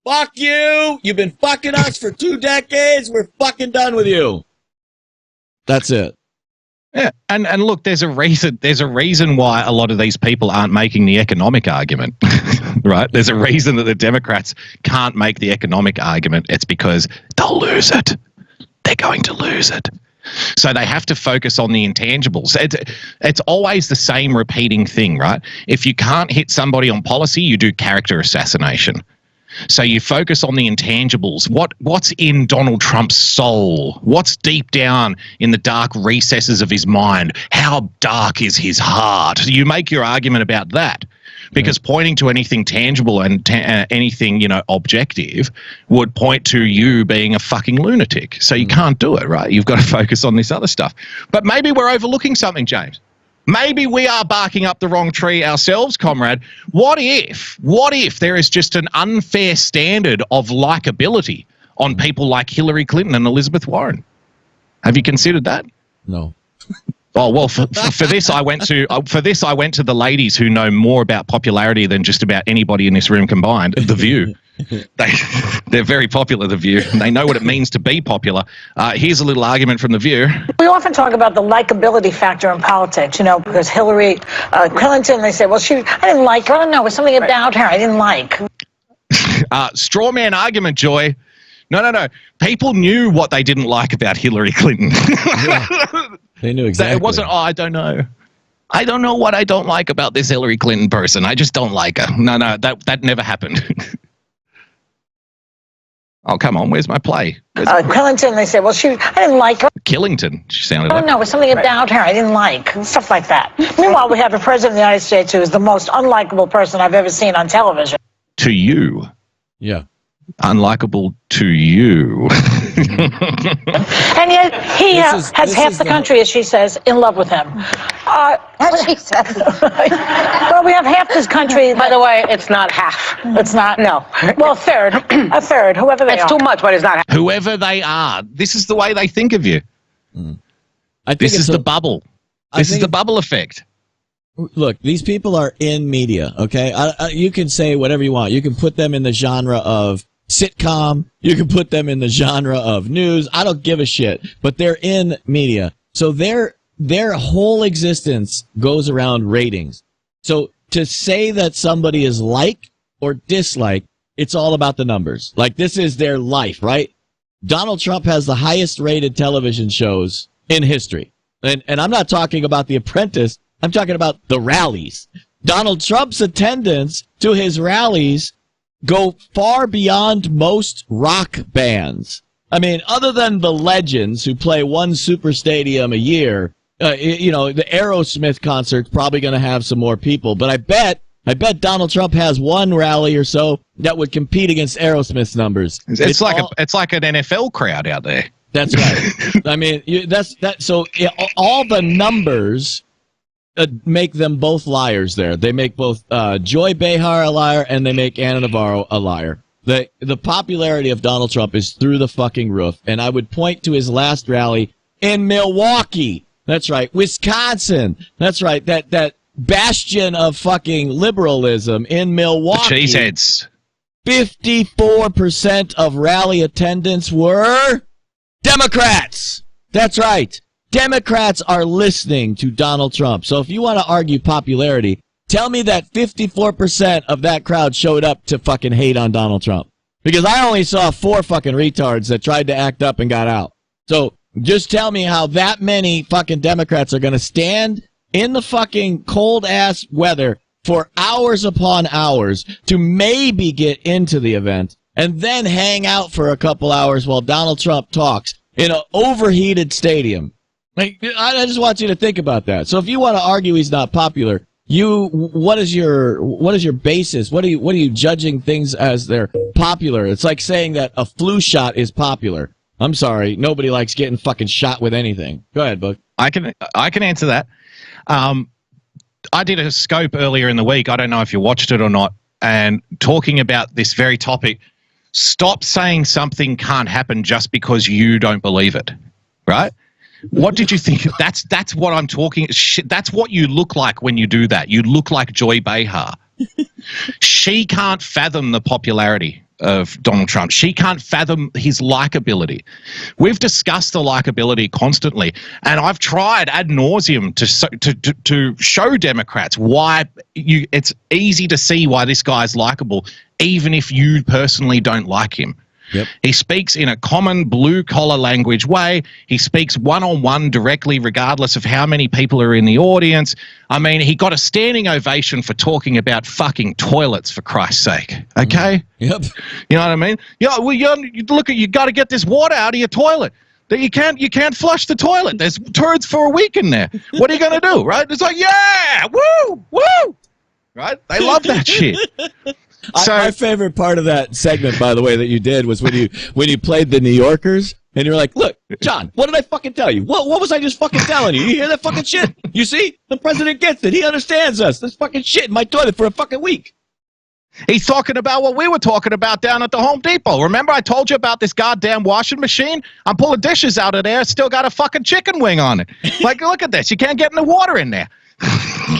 fuck you! You've been fucking us for 2 decades. We're fucking done with you. That's it. Yeah, and look, there's a reason why a lot of these people aren't making the economic argument, right? There's a reason that the Democrats can't make the economic argument. It's because they'll lose it. They're going to lose it. So they have to focus on the intangibles. It's always the same repeating thing, right? If you can't hit somebody on policy, you do character assassination. So you focus on the intangibles. What's in Donald Trump's soul? What's deep down in the dark recesses of his mind? How dark is his heart? You make your argument about that. Because pointing to anything tangible and anything, objective would point to you being a fucking lunatic. So you can't do it, right? You've got to focus on this other stuff. But maybe we're overlooking something, James. Maybe we are barking up the wrong tree ourselves, comrade. What if there is just an unfair standard of likability on people like Hillary Clinton and Elizabeth Warren? Have you considered that? No. Oh, well, for this, I went to the ladies who know more about popularity than just about anybody in this room combined, The View. They're very popular, The View. And they know what it means to be popular. Here's a little argument from The View. We often talk about the likability factor in politics, because Hillary Clinton, they say, well, I didn't like her. I don't know, it was something about her I didn't like. Straw man argument, Joy. No. People knew what they didn't like about Hillary Clinton. Yeah. They knew exactly. It wasn't, I don't know. I don't know what I don't like about this Hillary Clinton person. I just don't like her. No, that never happened. Oh, come on. Where's my play? Clinton, they say, well, I didn't like her. Killington, she sounded like. No, it was something about her I didn't like. Stuff like that. Meanwhile, we have a president of the United States who is the most unlikable person I've ever seen on television. To you. Yeah. Unlikable to you. And yet he has half the country, as she says, in love with him. As she says. Well, we have half this country. By the way, it's not half. It's not? No. Well, a third, whoever they are. It's too much, but it's not half. Whoever they are, this is the way they think of you. This is the bubble. This is the bubble effect. Look, these people are in media, okay? You can say whatever you want. You can put them in the genre of sitcom. You can put them in the genre of news. I don't give a shit. But they're in media. So their whole existence goes around ratings. So to say that somebody is liked or disliked, it's all about the numbers. Like, this is their life, right? Donald Trump has the highest rated television shows in history. And I'm not talking about The Apprentice. I'm talking about the rallies. Donald Trump's attendance to his rallies go far beyond most rock bands. I mean, other than the legends who play one super stadium a year, the Aerosmith concert's probably going to have some more people. But I bet Donald Trump has one rally or so that would compete against Aerosmith's numbers. It's like an NFL crowd out there. That's right. I mean, So all the numbers make them both liars there. They make both Joy Behar a liar and they make Anna Navarro a liar. The popularity of Donald Trump is through the fucking roof. And I would point to his last rally in Milwaukee. That's right. Wisconsin. That's right. That bastion of fucking liberalism in Milwaukee. The cheeseheads. 54% of rally attendants were Democrats. That's right. Democrats are listening to Donald Trump. So if you want to argue popularity, tell me that 54% of that crowd showed up to fucking hate on Donald Trump. Because I only saw 4 fucking retards that tried to act up and got out. So just tell me how that many fucking Democrats are going to stand in the fucking cold ass weather for hours upon hours to maybe get into the event and then hang out for a couple hours while Donald Trump talks in an overheated stadium. Like, I just want you to think about that. So if you want to argue he's not popular, what is your basis? What are you judging things as they're popular? It's like saying that a flu shot is popular. I'm sorry, nobody likes getting fucking shot with anything. Go ahead, Book. I can answer that. I did a scope earlier in the week. I don't know if you watched it or not, and talking about this very topic. Stop saying something can't happen just because you don't believe it, right? What did you think? That's what I'm talking. That's what you look like when you do that. You look like Joy Behar. She can't fathom the popularity of Donald Trump. She can't fathom his likability. We've discussed the likability constantly, and I've tried ad nauseum to show Democrats why it's easy to see why this guy's likable, even if you personally don't like him. Yep. He speaks in a common blue-collar language way. He speaks one-on-one directly, regardless of how many people are in the audience. I mean, he got a standing ovation for talking about fucking toilets, for Christ's sake. Okay? Yep. You know what I mean? Yeah. Well, you got to get this water out of your toilet. That you can't flush the toilet. There's turds for a week in there. What are you going to do? Right? It's like, yeah, woo. Right? They love that shit. So, my favorite part of that segment, by the way, that you did was when you played the New Yorkers, and you're like, look, John, what did I fucking tell you? What was I just fucking telling you? You hear that fucking shit? You see? The president gets it. He understands us. This fucking shit in my toilet for a fucking week. He's talking about what we were talking about down at the Home Depot. Remember I told you about this goddamn washing machine? I'm pulling dishes out of there. It's still got a fucking chicken wing on it. Like, look at this. You can't get any water in there.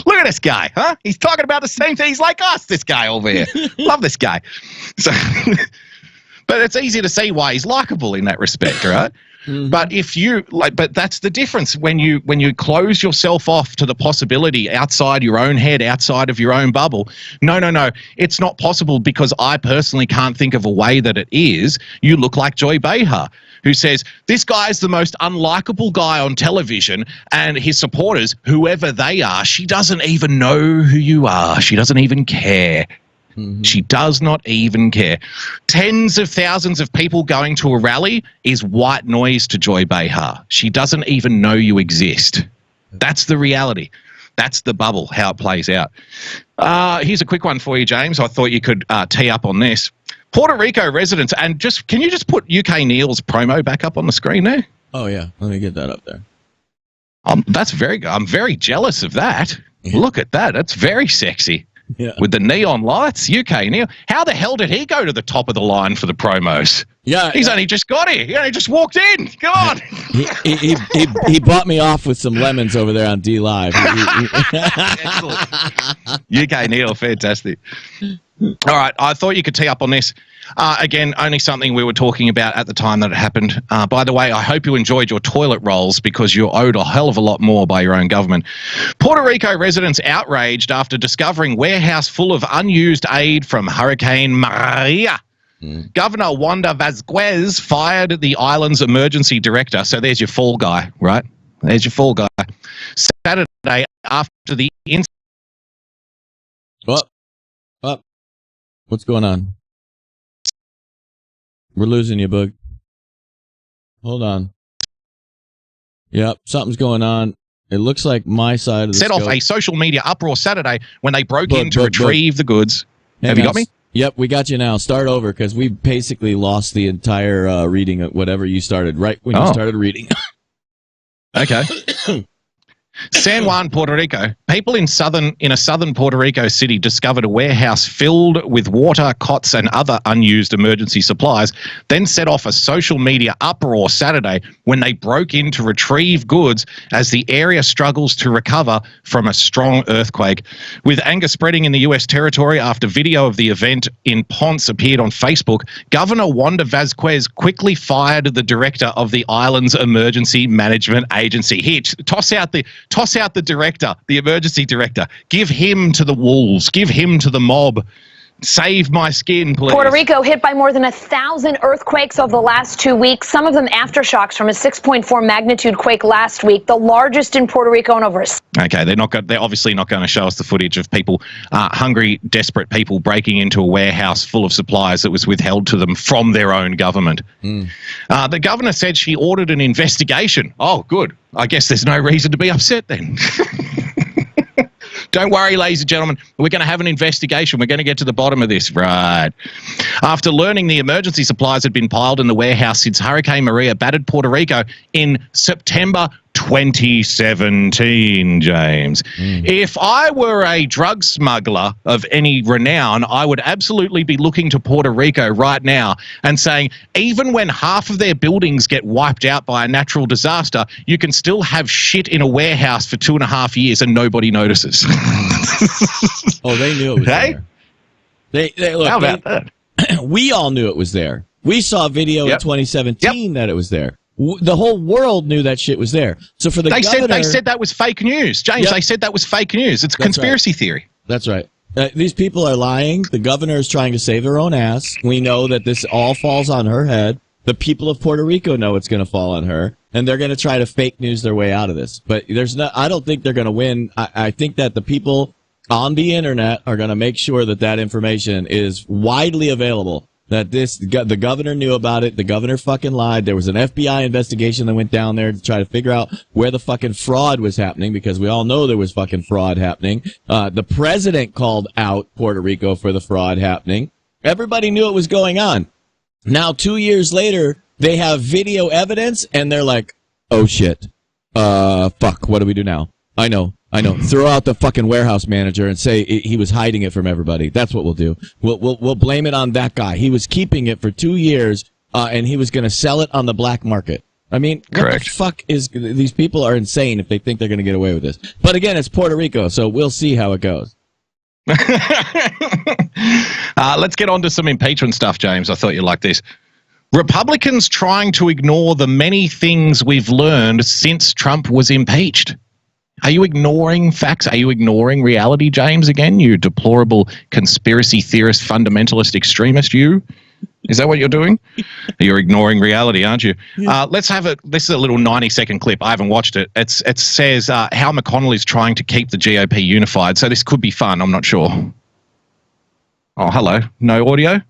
Look at this guy, huh? He's talking about the same thing. He's like us, this guy over here. Love this guy. So, but it's easy to see why he's likable in that respect, right? Mm-hmm. But that's the difference when you close yourself off to the possibility outside your own head, outside of your own bubble. No, it's not possible because I personally can't think of a way that it is. You look like Joy Behar, who says this guy is the most unlikable guy on television, and his supporters, whoever they are, she doesn't even know who you are. She doesn't even care. Mm-hmm. She does not even care. Tens of thousands of people going to a rally is white noise to Joy Behar. She doesn't even know you exist. That's the reality. That's the bubble, how it plays out. Here's a quick one for you, James. I thought you could tee up on this. Puerto Rico residents, and can you just put UK Neil's promo back up on the screen there? Oh, yeah. Let me get that up there. That's very good. I'm very jealous of that. Yeah. Look at that. That's very sexy. Yeah. With the neon lights, UK Neil. How the hell did he go to the top of the line for the promos? Yeah, he's only just got here. He only just walked in. Come on. He bought me off with some lemons over there on D Live. Excellent. UK Neil, fantastic. All right, I thought you could tee up on this. Again, only something we were talking about at the time that it happened. By the way, I hope you enjoyed your toilet rolls because you're owed a hell of a lot more by your own government. Puerto Rico residents outraged after discovering warehouse full of unused aid from Hurricane Maria. Governor Wanda Vasquez fired the island's emergency director. So there's your fall guy, right? There's your fall guy. Saturday after the incident. What's going on? We're losing you, Boog. Hold on. Yep, something's going on. It looks like my side of the set off a social media uproar Saturday when they broke in to retrieve the goods. Have you got me? Yep, we got you now. Start over because we basically lost the entire reading of whatever you started right when you started reading. Okay. San Juan, Puerto Rico. People in a southern Puerto Rico city discovered a warehouse filled with water, cots, and other unused emergency supplies, then set off a social media uproar Saturday when they broke in to retrieve goods as the area struggles to recover from a strong earthquake. With anger spreading in the U.S. territory after video of the event in Ponce appeared on Facebook, Governor Wanda Vasquez quickly fired the director of the island's emergency management agency. Here, toss out the director, the emergency director. Give him to the wolves. Give him to the mob. Save my skin, please. Puerto Rico hit by more than 1,000 earthquakes over the last 2 weeks, some of them aftershocks from a 6.4 magnitude quake last week, the largest in Puerto Rico in over Okay, they're obviously not going to show us the footage of people, hungry, desperate people breaking into a warehouse full of supplies that was withheld to them from their own government. The governor said she ordered an investigation. Oh, good. I guess there's no reason to be upset then. Don't worry, ladies and gentlemen. We're going to have an investigation. We're going to get to the bottom of this. Right. After learning the emergency supplies had been piled in the warehouse since Hurricane Maria battered Puerto Rico in September 2017, James. If I were a drug smuggler of any renown, I would absolutely be looking to Puerto Rico right now and saying, even when half of their buildings get wiped out by a natural disaster, you can still have shit in a warehouse for 2.5 years and nobody notices. Oh, they knew it was there. They look. How about that? We all knew it was there. We saw a video in 2017 that it was there. The whole world knew that shit was there. So for the governor, they said that was fake news, James. They said that was fake news. It's a conspiracy theory. That's right. These people are lying. The governor is trying to save her own ass. We know that this all falls on her head. The people of Puerto Rico know it's going to fall on her, and they're going to try to fake news their way out of this. But I don't think they're going to win. I think that the people on the internet are going to make sure that information is widely available. That the governor knew about it. The governor fucking lied. There was an FBI investigation that went down there to try to figure out where the fucking fraud was happening, because we all know there was fucking fraud happening. The president called out Puerto Rico for the fraud happening. Everybody knew it was going on. Now, 2 years later, they have video evidence and they're like, oh shit. Fuck, what do we do now? I know. Throw out the fucking warehouse manager and say he was hiding it from everybody. That's what we'll do. We'll blame it on that guy. He was keeping it for 2 years, and he was going to sell it on the black market. I mean, what the fuck is, these people are insane if they think they're going to get away with this. But again, it's Puerto Rico, so we'll see how it goes. Let's get on to some impeachment stuff, James. I thought you'd like this. Republicans trying to ignore the many things we've learned since Trump was impeached. Are you ignoring facts? Are you ignoring reality, James, again? You deplorable conspiracy theorist, fundamentalist extremist, you? Is that what you're doing? You're ignoring reality, aren't you? Let's have it. This is a little 90-second clip. I haven't watched it. It says how McConnell is trying to keep the GOP unified. So this could be fun. I'm not sure. Oh, hello. No audio?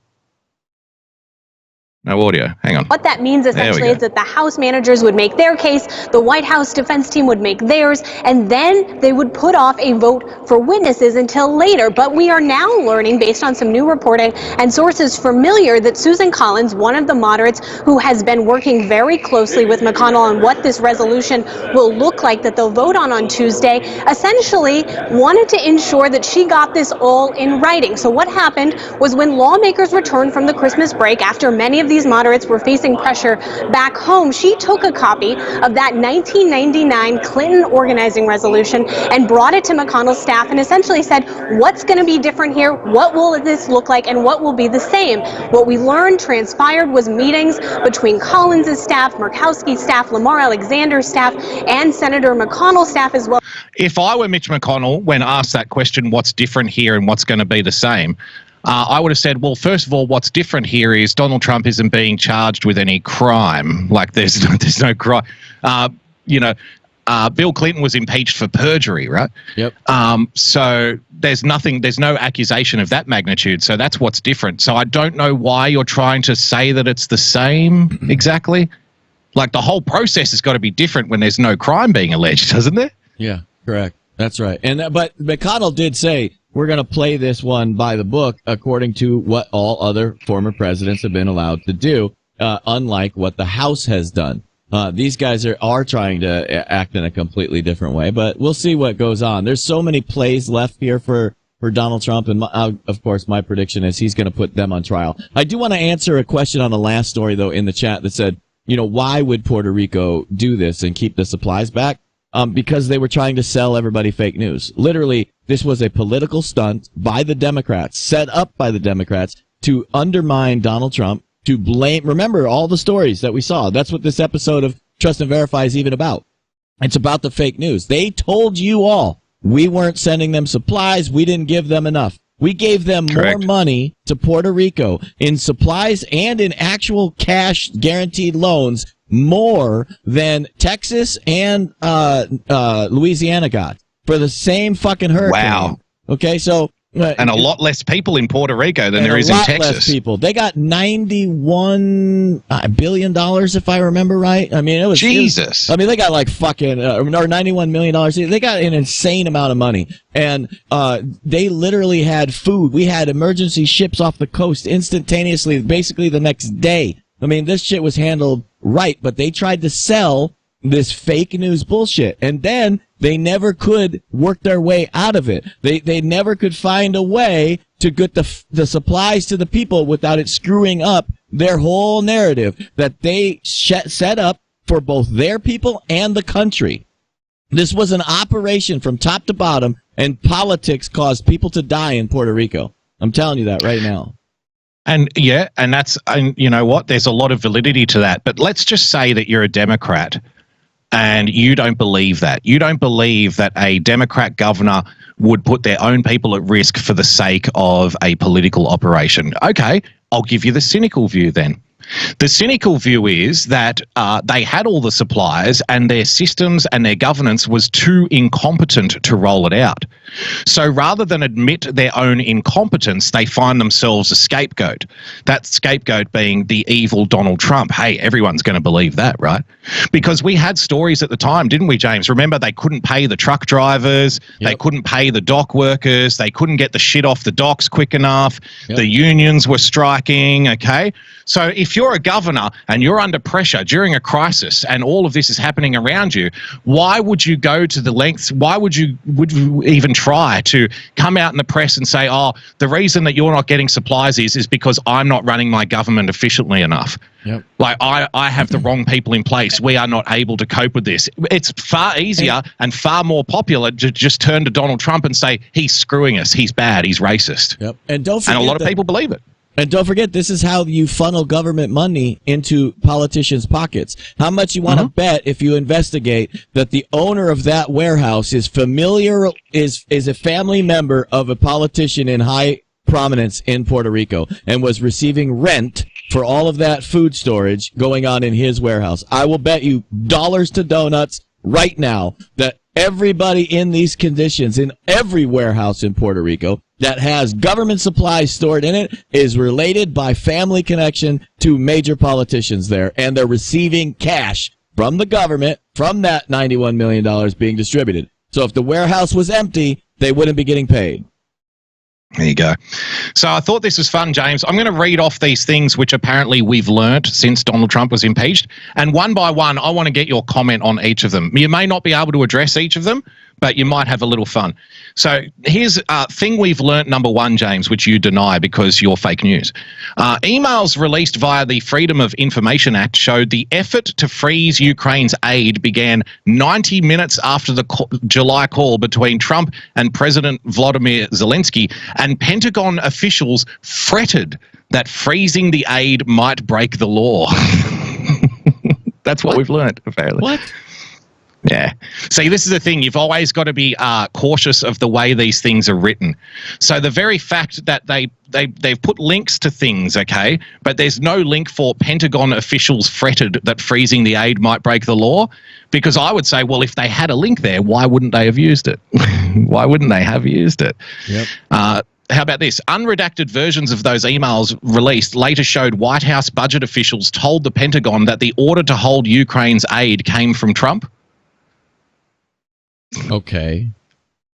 No audio. Hang on. What that means essentially is that the House managers would make their case, the White House defense team would make theirs, and then they would put off a vote for witnesses until later. But we are now learning, based on some new reporting and sources familiar, that Susan Collins, one of the moderates who has been working very closely with McConnell on what this resolution will look like that they'll vote on Tuesday, essentially wanted to ensure that she got this all in writing. So what happened was, when lawmakers returned from the Christmas break, after many of these moderates were facing pressure back home, she took a copy of that 1999 Clinton organizing resolution and brought it to McConnell's staff and essentially said, what's going to be different here? What will this look like? And what will be the same? What we learned transpired was meetings between Collins' staff, Murkowski's staff, Lamar Alexander's staff, and Senator McConnell's staff as well. If I were Mitch McConnell, when asked that question, what's different here and what's going to be the same, I would have said, well, first of all, what's different here is Donald Trump isn't being charged with any crime. Like, there's no crime. Bill Clinton was impeached for perjury, right? Yep. So there's no accusation of that magnitude. So that's what's different. So I don't know why you're trying to say that it's the same exactly. Like, the whole process has got to be different when there's no crime being alleged, doesn't there? Yeah, correct. That's right. But McConnell did say, we're going to play this one by the book according to what all other former presidents have been allowed to do, unlike what the House has done. These guys are trying to act in a completely different way, but we'll see what goes on. There's so many plays left here for Donald Trump, and of course, my prediction is he's going to put them on trial. I do want to answer a question on the last story, though, in the chat that said, why would Puerto Rico do this and keep the supplies back? Because they were trying to sell everybody fake news. Literally, this was a political stunt by the Democrats, set up by the Democrats to undermine Donald Trump, to blame. Remember all the stories that we saw. That's what this episode of Trust and Verify is even about. It's about the fake news. They told you all we weren't sending them supplies. We didn't give them enough. We gave them more money to Puerto Rico in supplies and in actual cash guaranteed loans, more than Texas and Louisiana got for the same fucking hurricane. Wow. Okay, so and a lot less people in Puerto Rico than there is in Texas. A lot less people. They got $91 billion, if I remember right. I mean, it was Jesus. They got like fucking or $91 million. They got an insane amount of money, and they literally had food. We had emergency ships off the coast instantaneously, basically the next day. I mean, this shit was handled right, but they tried to sell this fake news bullshit, and then they never could work their way out of it. They never could find a way to get the supplies to the people without it screwing up their whole narrative that they set up for both their people and the country. This was an operation from top to bottom, and politics caused people to die in Puerto Rico. I'm telling you that right now. And you know what? There's a lot of validity to that. But let's just say that you're a Democrat and you don't believe that. You don't believe that a Democrat governor would put their own people at risk for the sake of a political operation. Okay, I'll give you the cynical view then. The cynical view is that they had all the supplies and their systems and their governance was too incompetent to roll it out. So rather than admit their own incompetence, they find themselves a scapegoat. That scapegoat being the evil Donald Trump. Hey, everyone's going to believe that, right? Because we had stories at the time, didn't we, James? Remember, they couldn't pay the truck drivers. Yep. They couldn't pay the dock workers. They couldn't get the shit off the docks quick enough. Yep. The unions were striking, okay? So if you're a governor and you're under pressure during a crisis and all of this is happening around you, why would you go to the lengths? Why would you even try to come out in the press and say, oh, the reason that you're not getting supplies is because I'm not running my government efficiently enough? Yep. Like I have the wrong people in place. We are not able to cope with this. It's far easier and far more popular to just turn to Donald Trump and say, he's screwing us. He's bad. He's racist. Yep. And don't forget a lot of people believe it. And don't forget, this is how you funnel government money into politicians' pockets. How much you want to bet if you investigate that the owner of that warehouse is a family member of a politician in high prominence in Puerto Rico and was receiving rent for all of that food storage going on in his warehouse. I will bet you dollars to donuts right now that everybody in these conditions in every warehouse in Puerto Rico that has government supplies stored in it is related by family connection to major politicians there, and they're receiving cash from the government from that $91 million being distributed. So if the warehouse was empty, they wouldn't be getting paid. There you go. So I thought this was fun, James. I'm going to read off these things which apparently we've learnt since Donald Trump was impeached. And one by one, I want to get your comment on each of them. You may not be able to address each of them, but you might have a little fun. So here's a thing we've learnt, number one, James, which you deny because you're fake news. Emails released via the Freedom of Information Act showed the effort to freeze Ukraine's aid began 90 minutes after the July call between Trump and President Volodymyr Zelensky, and Pentagon officials fretted that freezing the aid might break the law. That's what we've learnt, apparently. What? Yeah. See, this is the thing. You've always got to be cautious of the way these things are written. So the very fact that they've put links to things, okay, but there's no link for Pentagon officials fretted that freezing the aid might break the law, because I would say, well, if they had a link there, why wouldn't they have used it? Why wouldn't they have used it? Yep. How about this? Unredacted versions of those emails released later showed White House budget officials told the Pentagon that the order to hold Ukraine's aid came from Trump. Okay.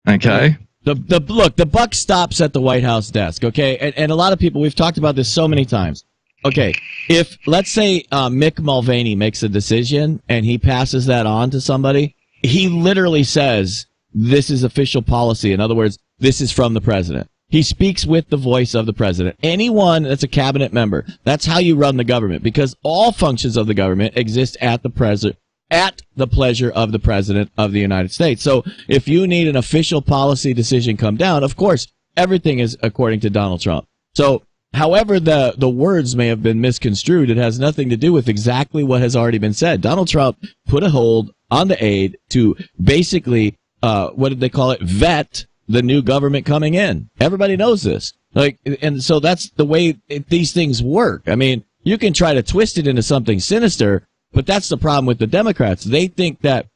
Look, the buck stops at the White House desk, okay? And a lot of people, we've talked about this so many times. okay, if let's say Mick Mulvaney makes a decision and he passes that on to somebody, he literally says this is official policy. In other words, this is from the president. He speaks with the voice of the president. Anyone that's a cabinet member, that's how you run the government, because all functions of the government exist at the pleasure of the president of the United States. So if you need an official policy decision come down, of course, everything is according to Donald Trump. So however the words may have been misconstrued, it has nothing to do with exactly what has already been said. Donald Trump put a hold on the aid to basically, what did they call it? Vet the new government coming in. Everybody knows this. And so that's the way these things work. I mean, you can try to twist it into something sinister, but that's the problem with the Democrats. They think that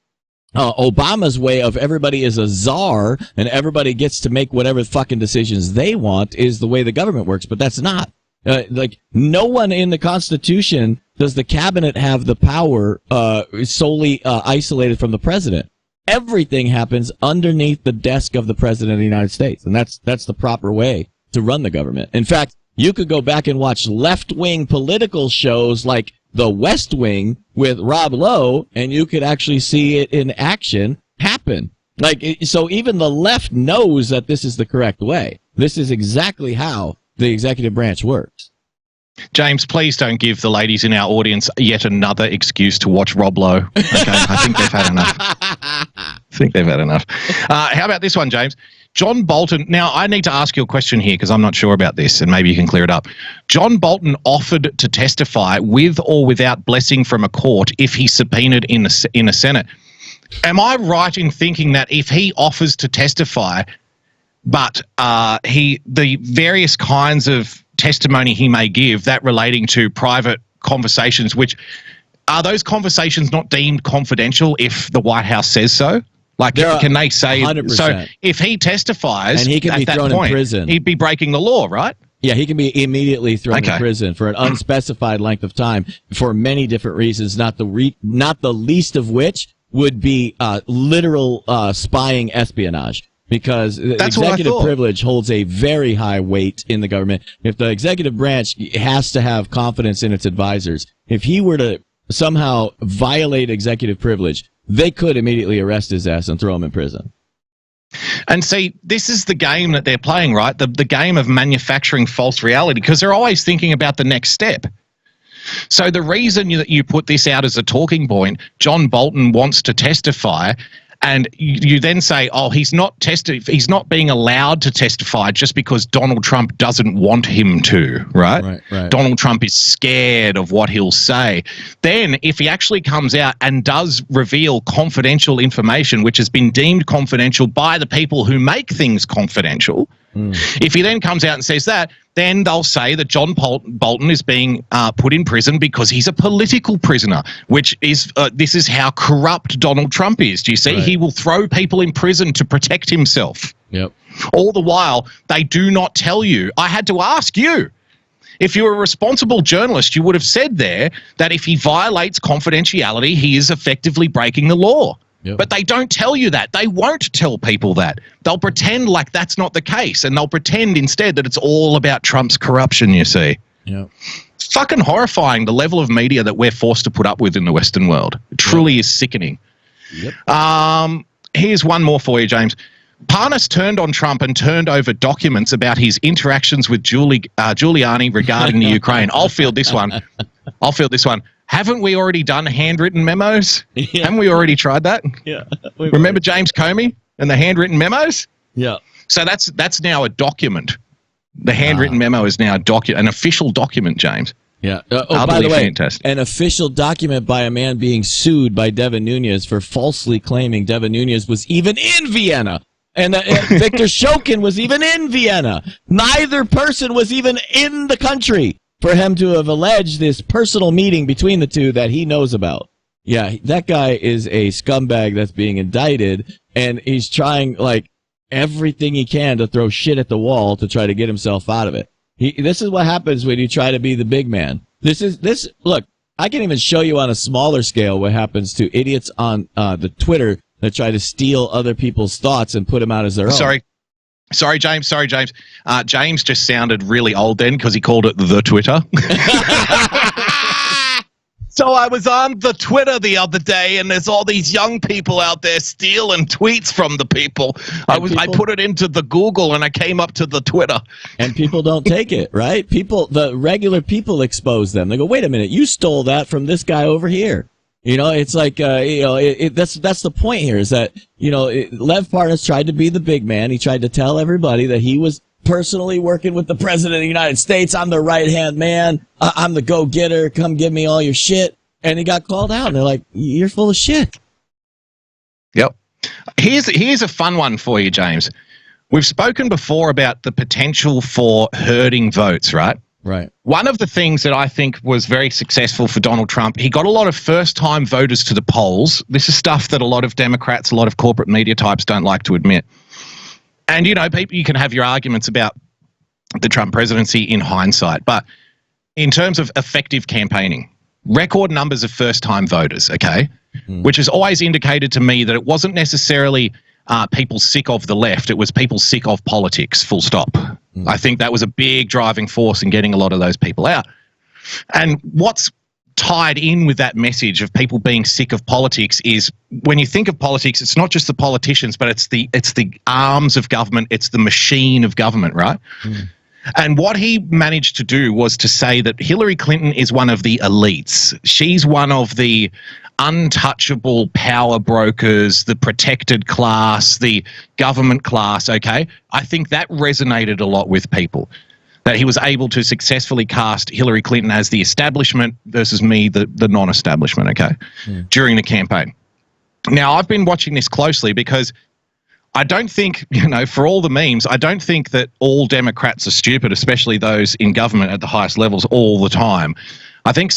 Obama's way of everybody is a czar and everybody gets to make whatever fucking decisions they want is the way the government works, but that's not. No one in the Constitution does the cabinet have the power solely isolated from the president. Everything happens underneath the desk of the president of the United States, and that's the proper way to run the government. In fact, you could go back and watch left-wing political shows like The West Wing with Rob Lowe, and you could actually see it in action happen. So even the left knows that this is the correct way. This is exactly how the executive branch works. James, please don't give the ladies in our audience yet another excuse to watch Rob Lowe. Okay, I think they've had enough. How about this one, James? John Bolton. Now, I need to ask you a question here because I'm not sure about this, and maybe you can clear it up. John Bolton offered to testify with or without blessing from a court if he's subpoenaed in a Senate. Am I right in thinking that if he offers to testify, but the various kinds of testimony he may give, that relating to private conversations, which are those conversations not deemed confidential if the White House says so? Can they say 100%. So? If he testifies, and he can be thrown in prison, he'd be breaking the law, right? Yeah, he can be immediately thrown in prison for an unspecified length of time for many different reasons, not the least of which would be literal spying espionage. Because the executive privilege holds a very high weight in the government. If the executive branch has to have confidence in its advisors, if he were to somehow violate executive privilege, they could immediately arrest his ass and throw him in prison. And see, this is the game that they're playing, right? The game of manufacturing false reality, because they're always thinking about the next step. So the reason that you put this out as a talking point, John Bolton wants to testify, and you then say, oh, he's not being allowed to testify just because Donald Trump doesn't want him to, right? Right. Donald Trump is scared of what he'll say. Then if he actually comes out and does reveal confidential information, which has been deemed confidential by the people who make things confidential, if he then comes out and says that, then they'll say that John Bolton is being put in prison because he's a political prisoner, which is this is how corrupt Donald Trump is. Do you see? Right. He will throw people in prison to protect himself. Yep. All the while, they do not tell you. I had to ask you. If you're a responsible journalist, you would have said there that if he violates confidentiality, he is effectively breaking the law. Yep. But they don't tell you that. They won't tell people that. They'll pretend like that's not the case, and they'll pretend instead that it's all about Trump's corruption, you see. Yeah. It's fucking horrifying, the level of media that we're forced to put up with in the Western world. It truly is sickening. Yep. Here's one more for you, James. Parnas turned on Trump and turned over documents about his interactions with Giuliani regarding the Ukraine. I'll field this one. Haven't we already done handwritten memos? Yeah. Haven't we already tried that? Yeah. Remember James Comey and the handwritten memos? Yeah. So that's now a document. The handwritten memo is now an official document, James. Yeah. By the way, an official document by a man being sued by Devin Nunes for falsely claiming Devin Nunes was even in Vienna. And Victor Shokin was even in Vienna. Neither person was even in the country for him to have alleged this personal meeting between the two that he knows about. Yeah, that guy is a scumbag that's being indicted, and he's trying everything he can to throw shit at the wall to try to get himself out of it. This is what happens when you try to be the big man. Look, I can even show you on a smaller scale what happens to idiots on the Twitter that try to steal other people's thoughts and put them out as their own. Sorry. Sorry, James. James just sounded really old then because he called it the Twitter. So I was on the Twitter the other day, and there's all these young people out there stealing tweets from the people. I put it into the Google, and I came up to the Twitter. And people don't take it, right? The regular people expose them. They go, wait a minute, you stole that from this guy over here. It's like, that's the point here is that, Lev Parnas tried to be the big man. He tried to tell everybody that he was personally working with the president of the United States. I'm the right-hand man. I'm the go-getter. Come give me all your shit. And he got called out. And they're like, you're full of shit. Yep. Here's a fun one for you, James. We've spoken before about the potential for herding votes, right? Right. One of the things that I think was very successful for Donald Trump, he got a lot of first-time voters to the polls. This is stuff that a lot of Democrats, a lot of corporate media types don't like to admit. And, people, you can have your arguments about the Trump presidency in hindsight. But in terms of effective campaigning, record numbers of first-time voters, okay, which has always indicated to me that it wasn't necessarily people sick of the left. It was people sick of politics, full stop. I think that was a big driving force in getting a lot of those people out. And what's tied in with that message of people being sick of politics is when you think of politics, it's not just the politicians, but it's the arms of government, it's the machine of government, right? And what he managed to do was to say that Hillary Clinton is one of the elites. She's one of the untouchable power brokers, the protected class, the government class, okay? I think that resonated a lot with people, that he was able to successfully cast Hillary Clinton as the establishment versus me, the non-establishment, okay, during the campaign. Now, I've been watching this closely because I don't think, for all the memes, I don't think that all Democrats are stupid, especially those in government at the highest levels all the time. I think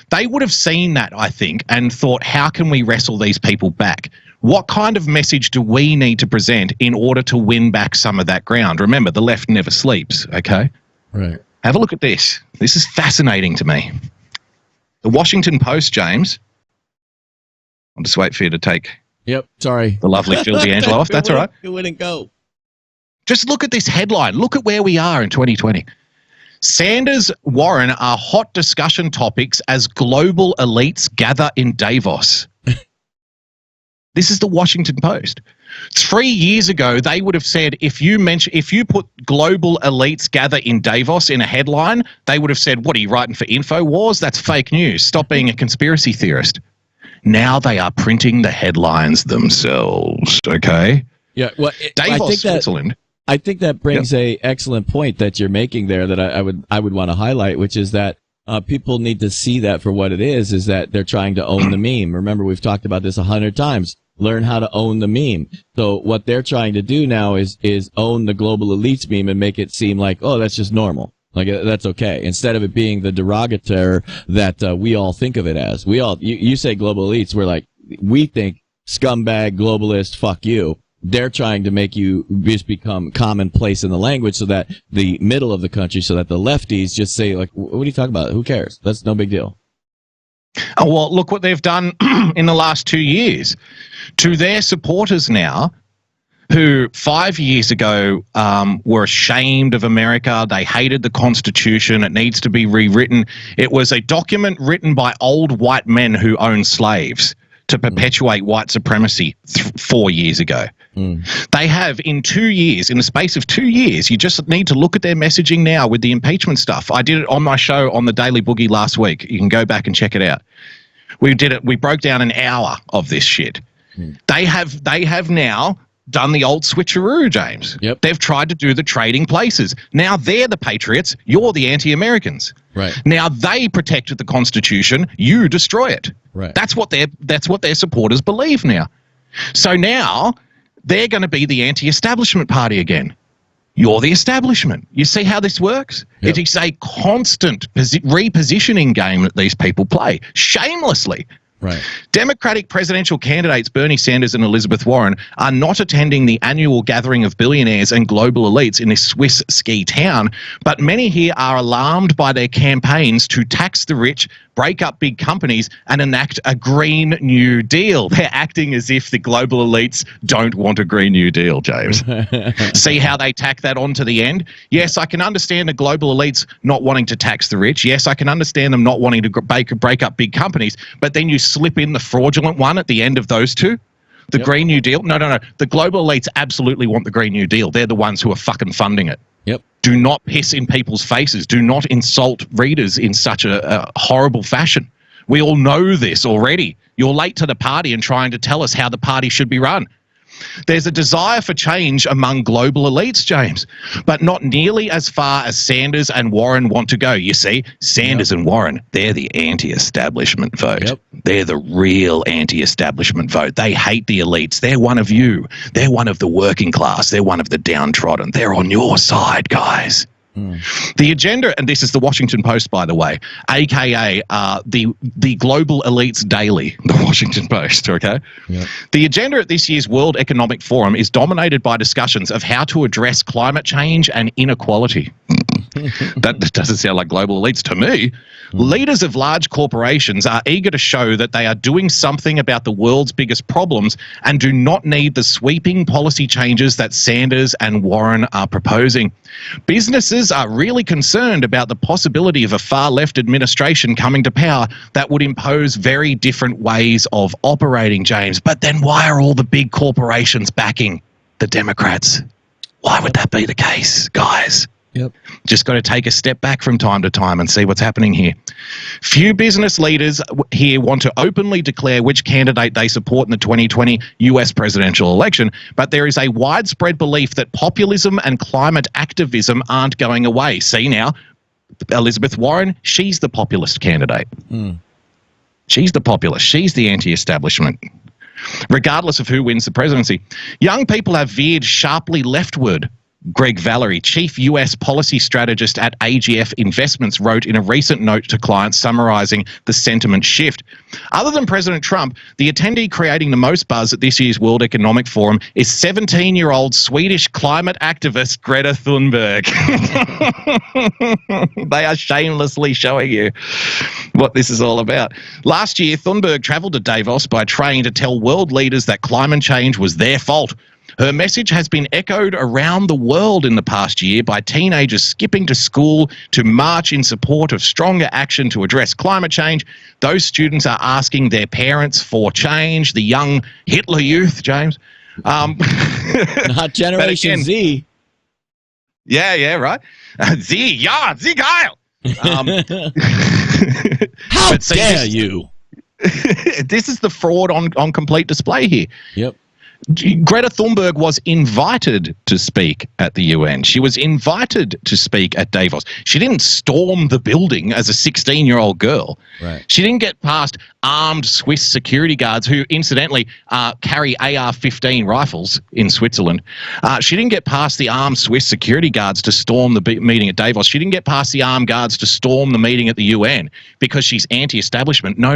they would have seen that, I think, and thought, how can we wrestle these people back? What kind of message do we need to present in order to win back some of that ground? Remember, the left never sleeps, okay? Right. Have a look at this. This is fascinating to me. The Washington Post, James. I'll just wait for you to take sorry. the lovely Phil D'Angelo off. That's all right. It wouldn't go. Just look at this headline. Look at where we are in 2020. Sanders, Warren are hot discussion topics as global elites gather in Davos. This is the Washington Post. 3 years ago, they would have said if you put global elites gather in Davos in a headline, they would have said, what are you writing for InfoWars? That's fake news. Stop being a conspiracy theorist. Now they are printing the headlines themselves, okay? Yeah, well, Davos, Switzerland. I think that brings a excellent point that you're making there that I would want to highlight, which is that people need to see that for what it is that they're trying to own the meme. Remember, we've talked about this 100 times. Learn how to own the meme. So what they're trying to do now is own the global elites meme and make it seem like, oh, that's just normal. Like, that's okay. Instead of it being the derogatory that we all think of it as. You say global elites, we're like, we think scumbag, globalist, fuck you. They're trying to make you just become commonplace in the language so that the middle of the country, so that the lefties just say, like, what are you talking about? Who cares? That's no big deal. Oh, well, look what they've done in the last 2 years to their supporters now, who 5 years ago were ashamed of America. They hated the Constitution. It needs to be rewritten. It was a document written by old white men who owned slaves to perpetuate white supremacy 4 years ago. They have in 2 years, in the space of 2 years, you just need to look at their messaging now with the impeachment stuff. I did it on my show on the Daily Boogie last week. You can go back and check it out. We did it. We broke down an hour of this shit. They have now done the old switcheroo, James. Yep. They've tried to do the trading places. Now they're the patriots. You're the anti-Americans. Right. Now they protected the Constitution. You destroy it. Right. That's what their supporters believe now. So now they're going to be the anti-establishment party again. You're the establishment. You see how this works? Yep. It is a constant repositioning game that these people play shamelessly. Right. Democratic presidential candidates Bernie Sanders and Elizabeth Warren are not attending the annual gathering of billionaires and global elites in this Swiss ski town, but many here are alarmed by their campaigns to tax the rich, break up big companies, and enact a Green New Deal. They're acting as if the global elites don't want a Green New Deal, James. See how they tack that on to the end? Yes, I can understand the global elites not wanting to tax the rich. Yes, I can understand them not wanting to break up big companies, but then you slip in the fraudulent one at the end of those two. The Green New Deal? No. The global elites absolutely want the Green New Deal. They're the ones who are fucking funding it. Yep. Do not piss in people's faces. Do not insult readers in such a horrible fashion. We all know this already. You're late to the party and trying to tell us how the party should be run. There's a desire for change among global elites, James, but not nearly as far as Sanders and Warren want to go. You see, Sanders and Warren, they're the anti-establishment vote. Yep. They're the real anti-establishment vote. They hate the elites. They're one of you. They're one of the working class. They're one of the downtrodden. They're on your side, guys. The agenda, and this is the Washington Post, by the way, aka the Global Elites Daily, the Washington Post, okay? Yep. The agenda at this year's World Economic Forum is dominated by discussions of how to address climate change and inequality. That doesn't sound like global elites to me. Leaders of large corporations are eager to show that they are doing something about the world's biggest problems and do not need the sweeping policy changes that Sanders and Warren are proposing. Businesses are really concerned about the possibility of a far-left administration coming to power that would impose very different ways of operating, James. But then why are all the big corporations backing the Democrats? Why would that be the case, guys? Yep. Just got to take a step back from time to time and see what's happening here. Few business leaders here want to openly declare which candidate they support in the 2020 US presidential election, but there is a widespread belief that populism and climate activism aren't going away. See now, Elizabeth Warren, she's the populist candidate. She's the populist. She's the anti-establishment. Regardless of who wins the presidency, young people have veered sharply leftward. Greg Valerie, chief US policy strategist at AGF Investments, wrote in a recent note to clients summarizing the sentiment shift. Other than President Trump, the attendee creating the most buzz at this year's World Economic Forum is 17-year-old Swedish climate activist Greta Thunberg. They are shamelessly showing you what this is all about. Last year, Thunberg traveled to Davos by train to tell world leaders that climate change was their fault. Her message has been echoed around the world in the past year by teenagers skipping to school to march in support of stronger action to address climate change. Those students are asking their parents for change. The young Hitler youth, James. Not Generation again, Z. Yeah, right. Z geil. How dare you? This is the fraud on complete display here. Yep. Greta Thunberg was invited to speak at the UN. She was invited to speak at Davos. She didn't storm the building as a 16-year-old girl. Right. She didn't get past armed Swiss security guards who, incidentally, carry AR-15 rifles in Switzerland. She didn't get past the armed Swiss security guards to storm the meeting at Davos. She didn't get past the armed guards to storm the meeting at the UN because she's anti-establishment. No.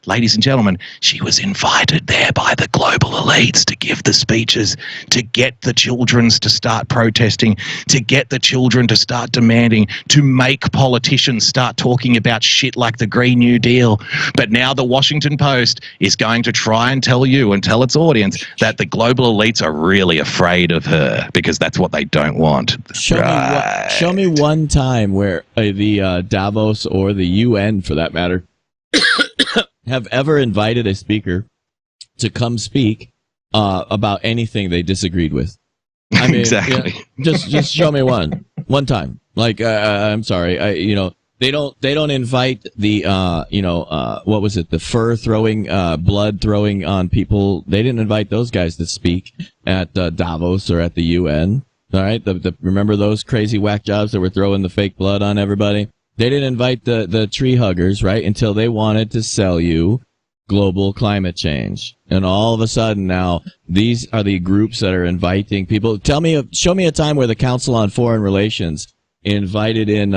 Ladies and gentlemen, she was invited there by the global elites to give the speeches, to get the children to start protesting, to get the children to start demanding, to make politicians start talking about shit like the Green New Deal. But now the Washington Post is going to try and tell you and tell its audience that the global elites are really afraid of her because that's what they don't want. Show me one time where the Davos or the UN, for that matter, have ever invited a speaker to come speak about anything they disagreed with. I mean, exactly. Just show me one time. Like, I'm sorry, they don't invite the what was it, the fur throwing, blood throwing on people. They didn't invite those guys to speak at Davos or at the UN. All right, remember those crazy whack jobs that were throwing the fake blood on everybody? They didn't invite the tree huggers, right, until they wanted to sell you global climate change. And all of a sudden now, these are the groups that are inviting people. Show me a time where the Council on Foreign Relations invited in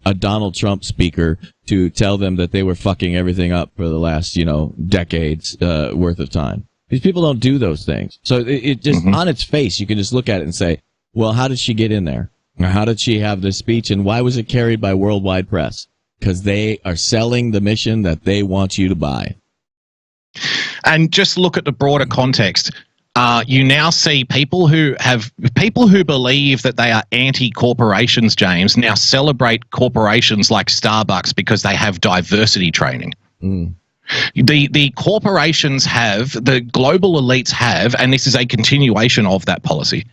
a Donald Trump speaker to tell them that they were fucking everything up for the last, decades worth of time. These people don't do those things. So it just, on its face, you can just look at it and say, well, how did she get in there? Or how did she have this speech? And why was it carried by worldwide press? Because they are selling the mission that they want you to buy. And just look at the broader context. You now see people who believe that they are anti-corporations, James, now celebrate corporations like Starbucks because they have diversity training. The corporations have, the global elites have, and this is a continuation of that policy.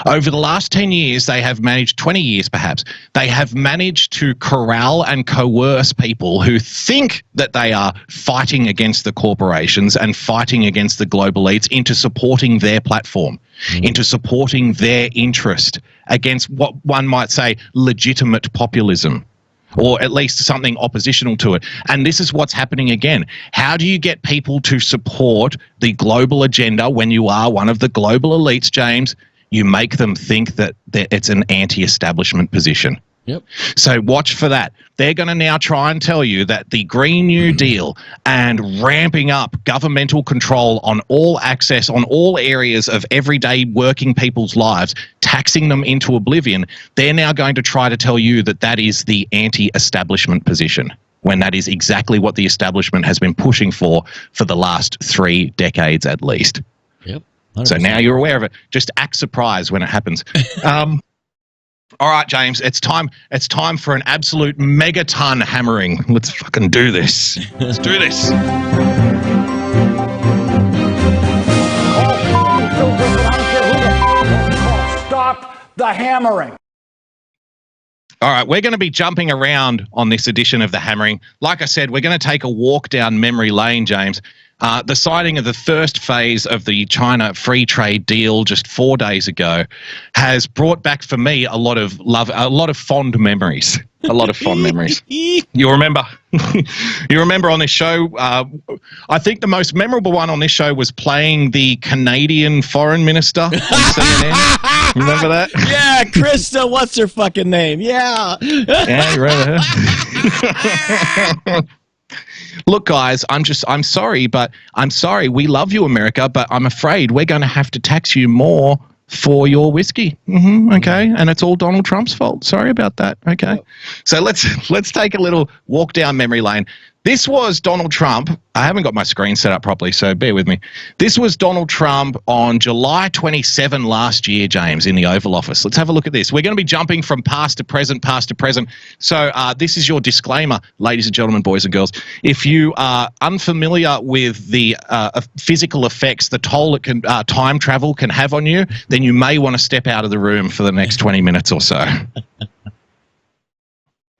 Over the last 10 years, they have managed, 20 years perhaps, they have managed to corral and coerce people who think that they are fighting against the corporations and fighting against the global elites into supporting their platform, into supporting their interest against what one might say legitimate populism, or at least something oppositional to it. And this is what's happening again. How do you get people to support the global agenda when you are one of the global elites, James? You make them think that it's an anti-establishment position. Yep. So watch for that. They're going to now try and tell you that the Green New Deal and ramping up governmental control on all access, on all areas of everyday working people's lives, taxing them into oblivion, they're now going to try to tell you that that is the anti-establishment position, when that is exactly what the establishment has been pushing for the last 3 decades at least. Yep. 100%. So now you're aware of it. Just act surprised when it happens. All right, James, it's time for an absolute megaton hammering. Let's fucking do this. Let's do this. Stop the hammering. All right, we're going to be jumping around on this edition of The Hammering. Like I said, we're going to take a walk down memory lane, James. The signing of the first phase of the China free trade deal just 4 days ago has brought back for me a lot of love, a lot of fond memories. A lot of fond memories. You remember on this show, I think the most memorable one on this show was playing the Canadian foreign minister on CNN. Remember that? Yeah, Krista, what's her fucking name? Yeah. Yeah, you remember her? Look, guys, I'm sorry, but I'm sorry. We love you, America, but I'm afraid we're going to have to tax you more for your whiskey. Okay, and it's all Donald Trump's fault. Sorry about that. Okay, so let's take a little walk down memory lane. This was Donald Trump. I haven't got my screen set up properly, so bear with me. This was Donald Trump on July 27 last year, James, in the Oval Office. Let's have a look at this. We're going to be jumping from past to present. So this is your disclaimer, ladies and gentlemen, boys and girls. If you are unfamiliar with the physical effects, the toll that time travel can have on you, then you may want to step out of the room for the next 20 minutes or so.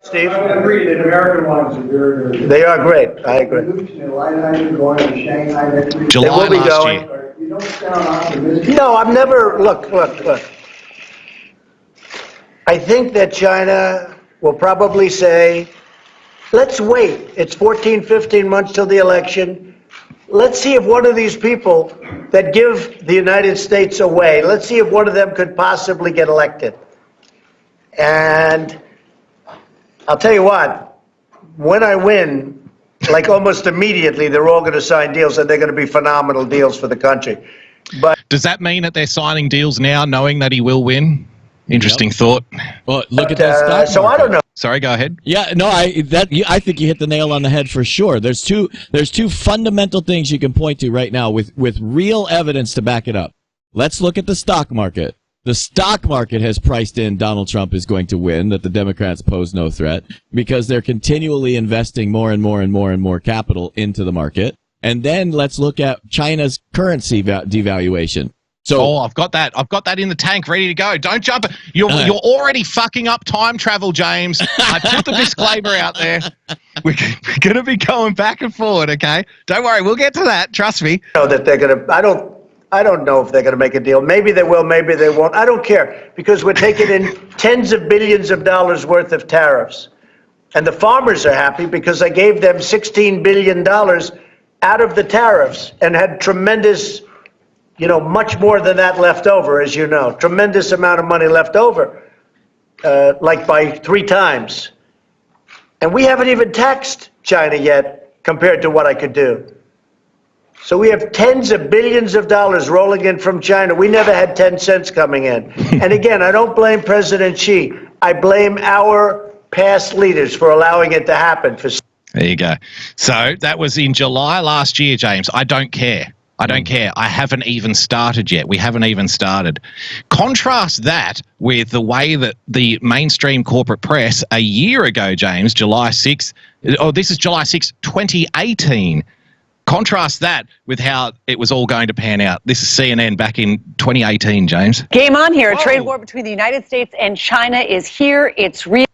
Steve? I agree that American ones are very, very good. They are great. I agree. July last year. You don't sound optimistic. No, I've never. Look. I think that China will probably say, let's wait. It's 14, 15 months till the election. Let's see if one of these people that give the United States away, let's see if one of them could possibly get elected. And I'll tell you what, when I win, like almost immediately, they're all going to sign deals, and they're going to be phenomenal deals for the country. But does that mean that they're signing deals now, knowing that he will win? Interesting thought. Well, look at the stock market. So I don't know. Sorry, go ahead. Yeah, no, I think you hit the nail on the head for sure. There's two fundamental things you can point to right now with real evidence to back it up. Let's look at the stock market. The stock market has priced in Donald Trump is going to win, that the Democrats pose no threat, because they're continually investing more and more capital into the market. And then let's look at China's currency devaluation. So, I've got that in the tank, ready to go. Don't jump. You're already fucking up time travel, James. I put the disclaimer out there. We're going to be going back and forward, okay? Don't worry, we'll get to that. Trust me. That they're going to. I don't know if they're going to make a deal. Maybe they will, maybe they won't. I don't care, because we're taking in tens of billions of dollars worth of tariffs. And the farmers are happy because I gave them $16 billion out of the tariffs and had tremendous, much more than that left over, as you know. Tremendous amount of money left over, like by 3 times. And we haven't even taxed China yet compared to what I could do. So we have tens of billions of dollars rolling in from China. We never had 10 cents coming in. And again, I don't blame President Xi. I blame our past leaders for allowing it to happen. There you go. So that was in July last year, James. I don't care. I don't care. I haven't even started yet. We haven't even started. Contrast that with the way that the mainstream corporate press a year ago, James, July 6th, this is July 6th, 2018. Contrast that with how it was all going to pan out. This is CNN back in 2018, James. Game on here. A trade war between the United States and China is here. It's real.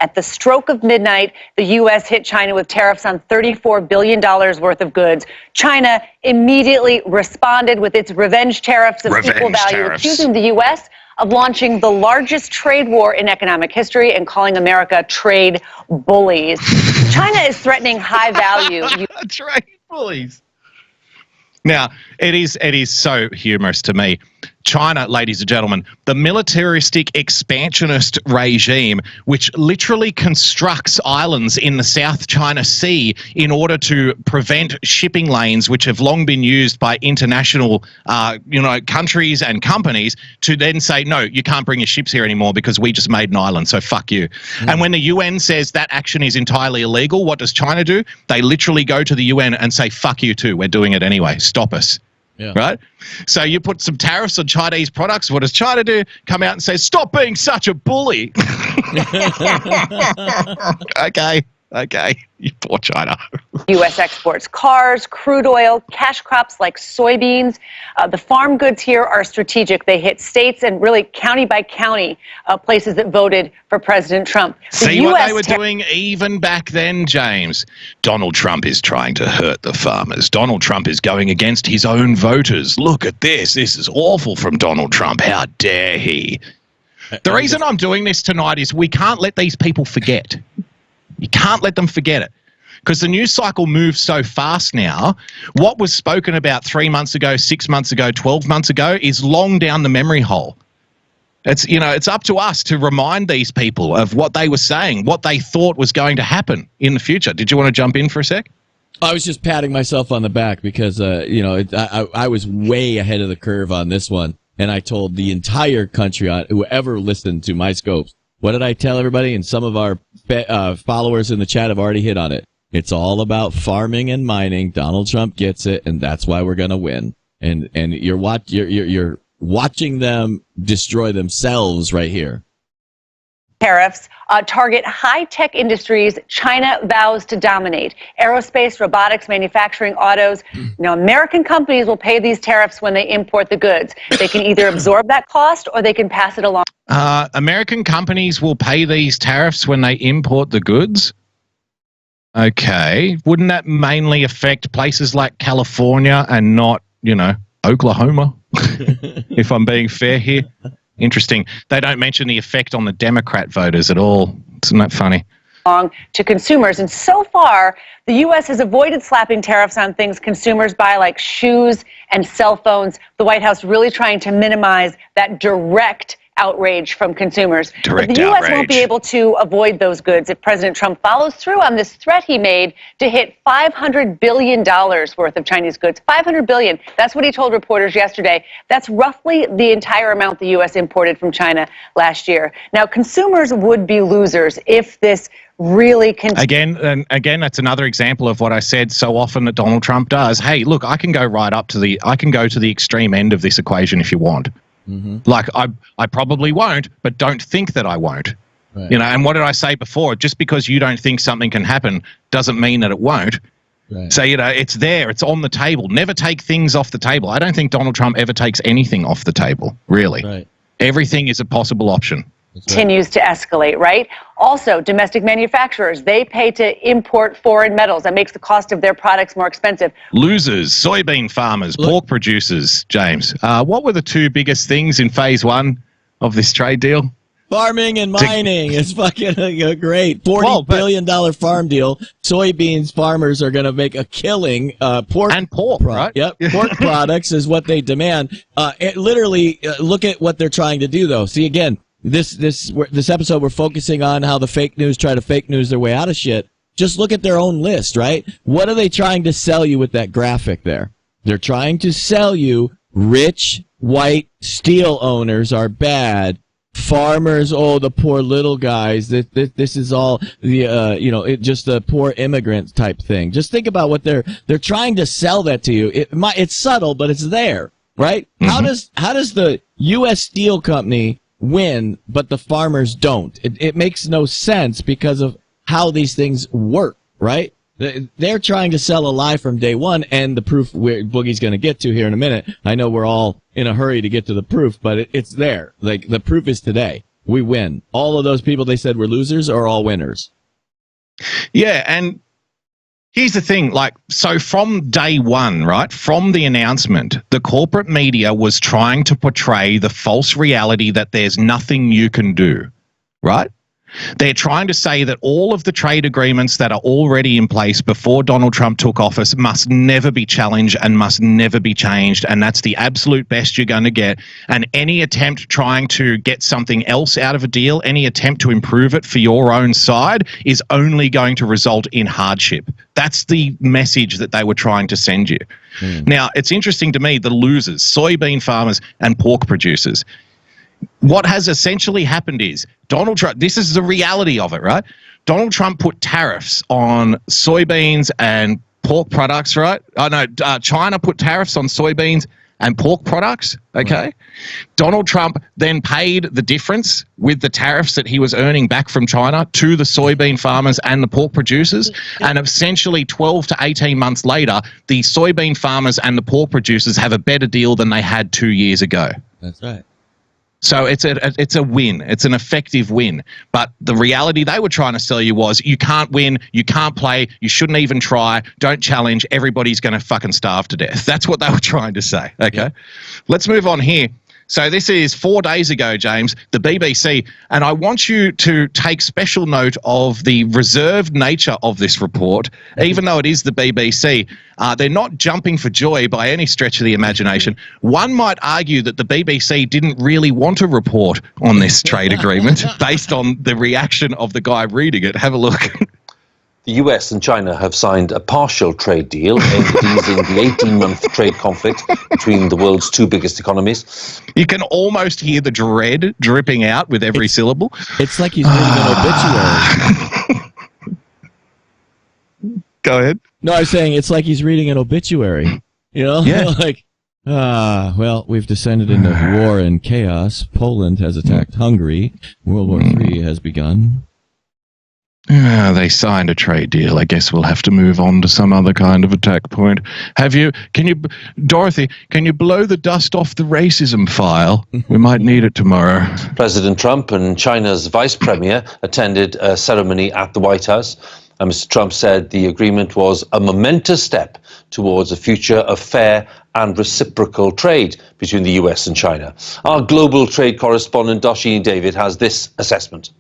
At the stroke of midnight, the U.S. hit China with tariffs on $34 billion worth of goods. China immediately responded with its revenge tariffs of equal value, accusing the U.S. of launching the largest trade war in economic history and calling America trade bullies. China is threatening high value. Trade bullies. Now, it is so humorous to me. China, ladies and gentlemen, the militaristic expansionist regime, which literally constructs islands in the South China Sea in order to prevent shipping lanes, which have long been used by international, countries and companies, to then say, no, you can't bring your ships here anymore because we just made an island, so fuck you. And when the UN says that action is entirely illegal, what does China do? They literally go to the UN and say, fuck you too, we're doing it anyway, stop us. Yeah. Right? So you put some tariffs on Chinese products. What does China do? Come out and say, stop being such a bully. Okay. You poor China. U.S. exports cars, crude oil, cash crops like soybeans. The farm goods here are strategic. They hit states and really county by county places that voted for President Trump. See what they were doing even back then, James. Donald Trump is trying to hurt the farmers. Donald Trump is going against his own voters. Look at this. This is awful from Donald Trump. How dare he? The reason I'm doing this tonight is we can't let these people forget. You can't let them forget it because the news cycle moves so fast now. What was spoken about 3 months ago, 6 months ago, 12 months ago is long down the memory hole. It's up to us to remind these people of what they were saying, what they thought was going to happen in the future. Did you want to jump in for a sec? I was just patting myself on the back because, I was way ahead of the curve on this one. And I told the entire country, whoever listened to my scopes, what did I tell everybody? And some of our followers in the chat have already hit on it. It's all about farming and mining. Donald Trump gets it, and that's why we're going to win. And you're watching them destroy themselves right here. Tariffs target high-tech industries China vows to dominate. Aerospace, robotics, manufacturing, autos. Now, American companies will pay these tariffs when they import the goods. They can either absorb that cost or they can pass it along. American companies will pay these tariffs when they import the goods? Okay. Wouldn't that mainly affect places like California and not, Oklahoma? If I'm being fair here. Interesting. They don't mention the effect on the Democrat voters at all. Isn't that funny? To consumers. And so far, the U.S. has avoided slapping tariffs on things consumers buy like shoes and cell phones. The White House really trying to minimize that direct outrage from consumers. But the U.S. won't be able to avoid those goods if President Trump follows through on this threat he made to hit $500 billion worth of Chinese goods. $500 billion. That's what he told reporters yesterday. That's roughly the entire amount the U.S. imported from China last year. Now, consumers would be losers if this really continues. Again, that's another example of what I said so often that Donald Trump does. Hey, look, I can go to the extreme end of this equation if you want. Mm-hmm. Like I probably won't, but don't think that I won't. Right. And what did I say before? Just because you don't think something can happen doesn't mean that it won't. Right. So, it's there. It's on the table. Never take things off the table. I don't think Donald Trump ever takes anything off the table, really. Right. Everything is a possible option. Continues to escalate, right? Also, domestic manufacturers, they pay to import foreign metals. That makes the cost of their products more expensive. Losers, soybean farmers, pork producers, James. What were the two biggest things in phase one of this trade deal? Farming and mining is fucking great. $40 billion farm deal. Soybeans farmers are going to make a killing. Pork, right? Yep. Pork products is what they demand. Literally, look at what they're trying to do, though. See, again, this episode we're focusing on how the fake news try to fake news their way out of shit. Just look at their own list, right? What are they trying to sell you with that graphic there? They're trying to sell you rich white steel owners are bad. Farmers, oh, the poor little guys. This is all the just the poor immigrant type thing. Just think about what they're trying to sell that to you. It's subtle, but it's there, right? Mm-hmm. How does the U.S. Steel Company win, but the farmers don't? It makes no sense because of how these things work, right? They're trying to sell a lie from day one, and the proof Boogie's going to get to here in a minute. I know we're all in a hurry to get to the proof, but it's there. Like, the proof is today. We win. All of those people they said were losers are all winners. Yeah, and here's the thing. Like, so from day one, right, from the announcement, the corporate media was trying to portray the false reality that there's nothing you can do, right? They're trying to say that all of the trade agreements that are already in place before Donald Trump took office must never be challenged and must never be changed, and that's the absolute best you're going to get. And any attempt trying to get something else out of a deal, any attempt to improve it for your own side is only going to result in hardship. That's the message that they were trying to send you. Now, it's interesting to me, the losers, soybean farmers and pork producers. What has essentially happened is Donald Trump, this is the reality of it, right? Donald Trump put tariffs on soybeans and pork products, right? China put tariffs on soybeans and pork products, okay? Right. Donald Trump then paid the difference with the tariffs that he was earning back from China to the soybean farmers and the pork producers. And essentially 12 to 18 months later, the soybean farmers and the pork producers have a better deal than they had 2 years ago. That's right. So it's a win. It's an effective win. But the reality they were trying to sell you was you can't win, you can't play, you shouldn't even try, don't challenge, everybody's going to fucking starve to death. That's what they were trying to say. Okay, yeah. Let's move on here. So this is 4 days ago, James, the BBC, and I want you to take special note of the reserved nature of this report, even though it is the BBC. They're not jumping for joy by any stretch of the imagination. One might argue that the BBC didn't really want to report on this trade agreement based on the reaction of the guy reading it. Have a look. The US and China have signed a partial trade deal aimed at easing the 18-month trade conflict between the world's two biggest economies. You can almost hear the dread dripping out with every syllable. It's like he's reading an obituary. Go ahead. No, I was saying it's like he's reading an obituary. You know? Yeah. Like, well, we've descended into war and chaos. Poland has attacked Hungary. World War III has begun. They signed a trade deal. I guess we'll have to move on to some other kind of attack point. Dorothy, can you blow the dust off the racism file? We might need it tomorrow. President Trump and China's vice premier attended a ceremony at the White House. And Mr. Trump said the agreement was a momentous step towards a future of fair and reciprocal trade between the US and China. Our global trade correspondent, Darshini David, has this assessment.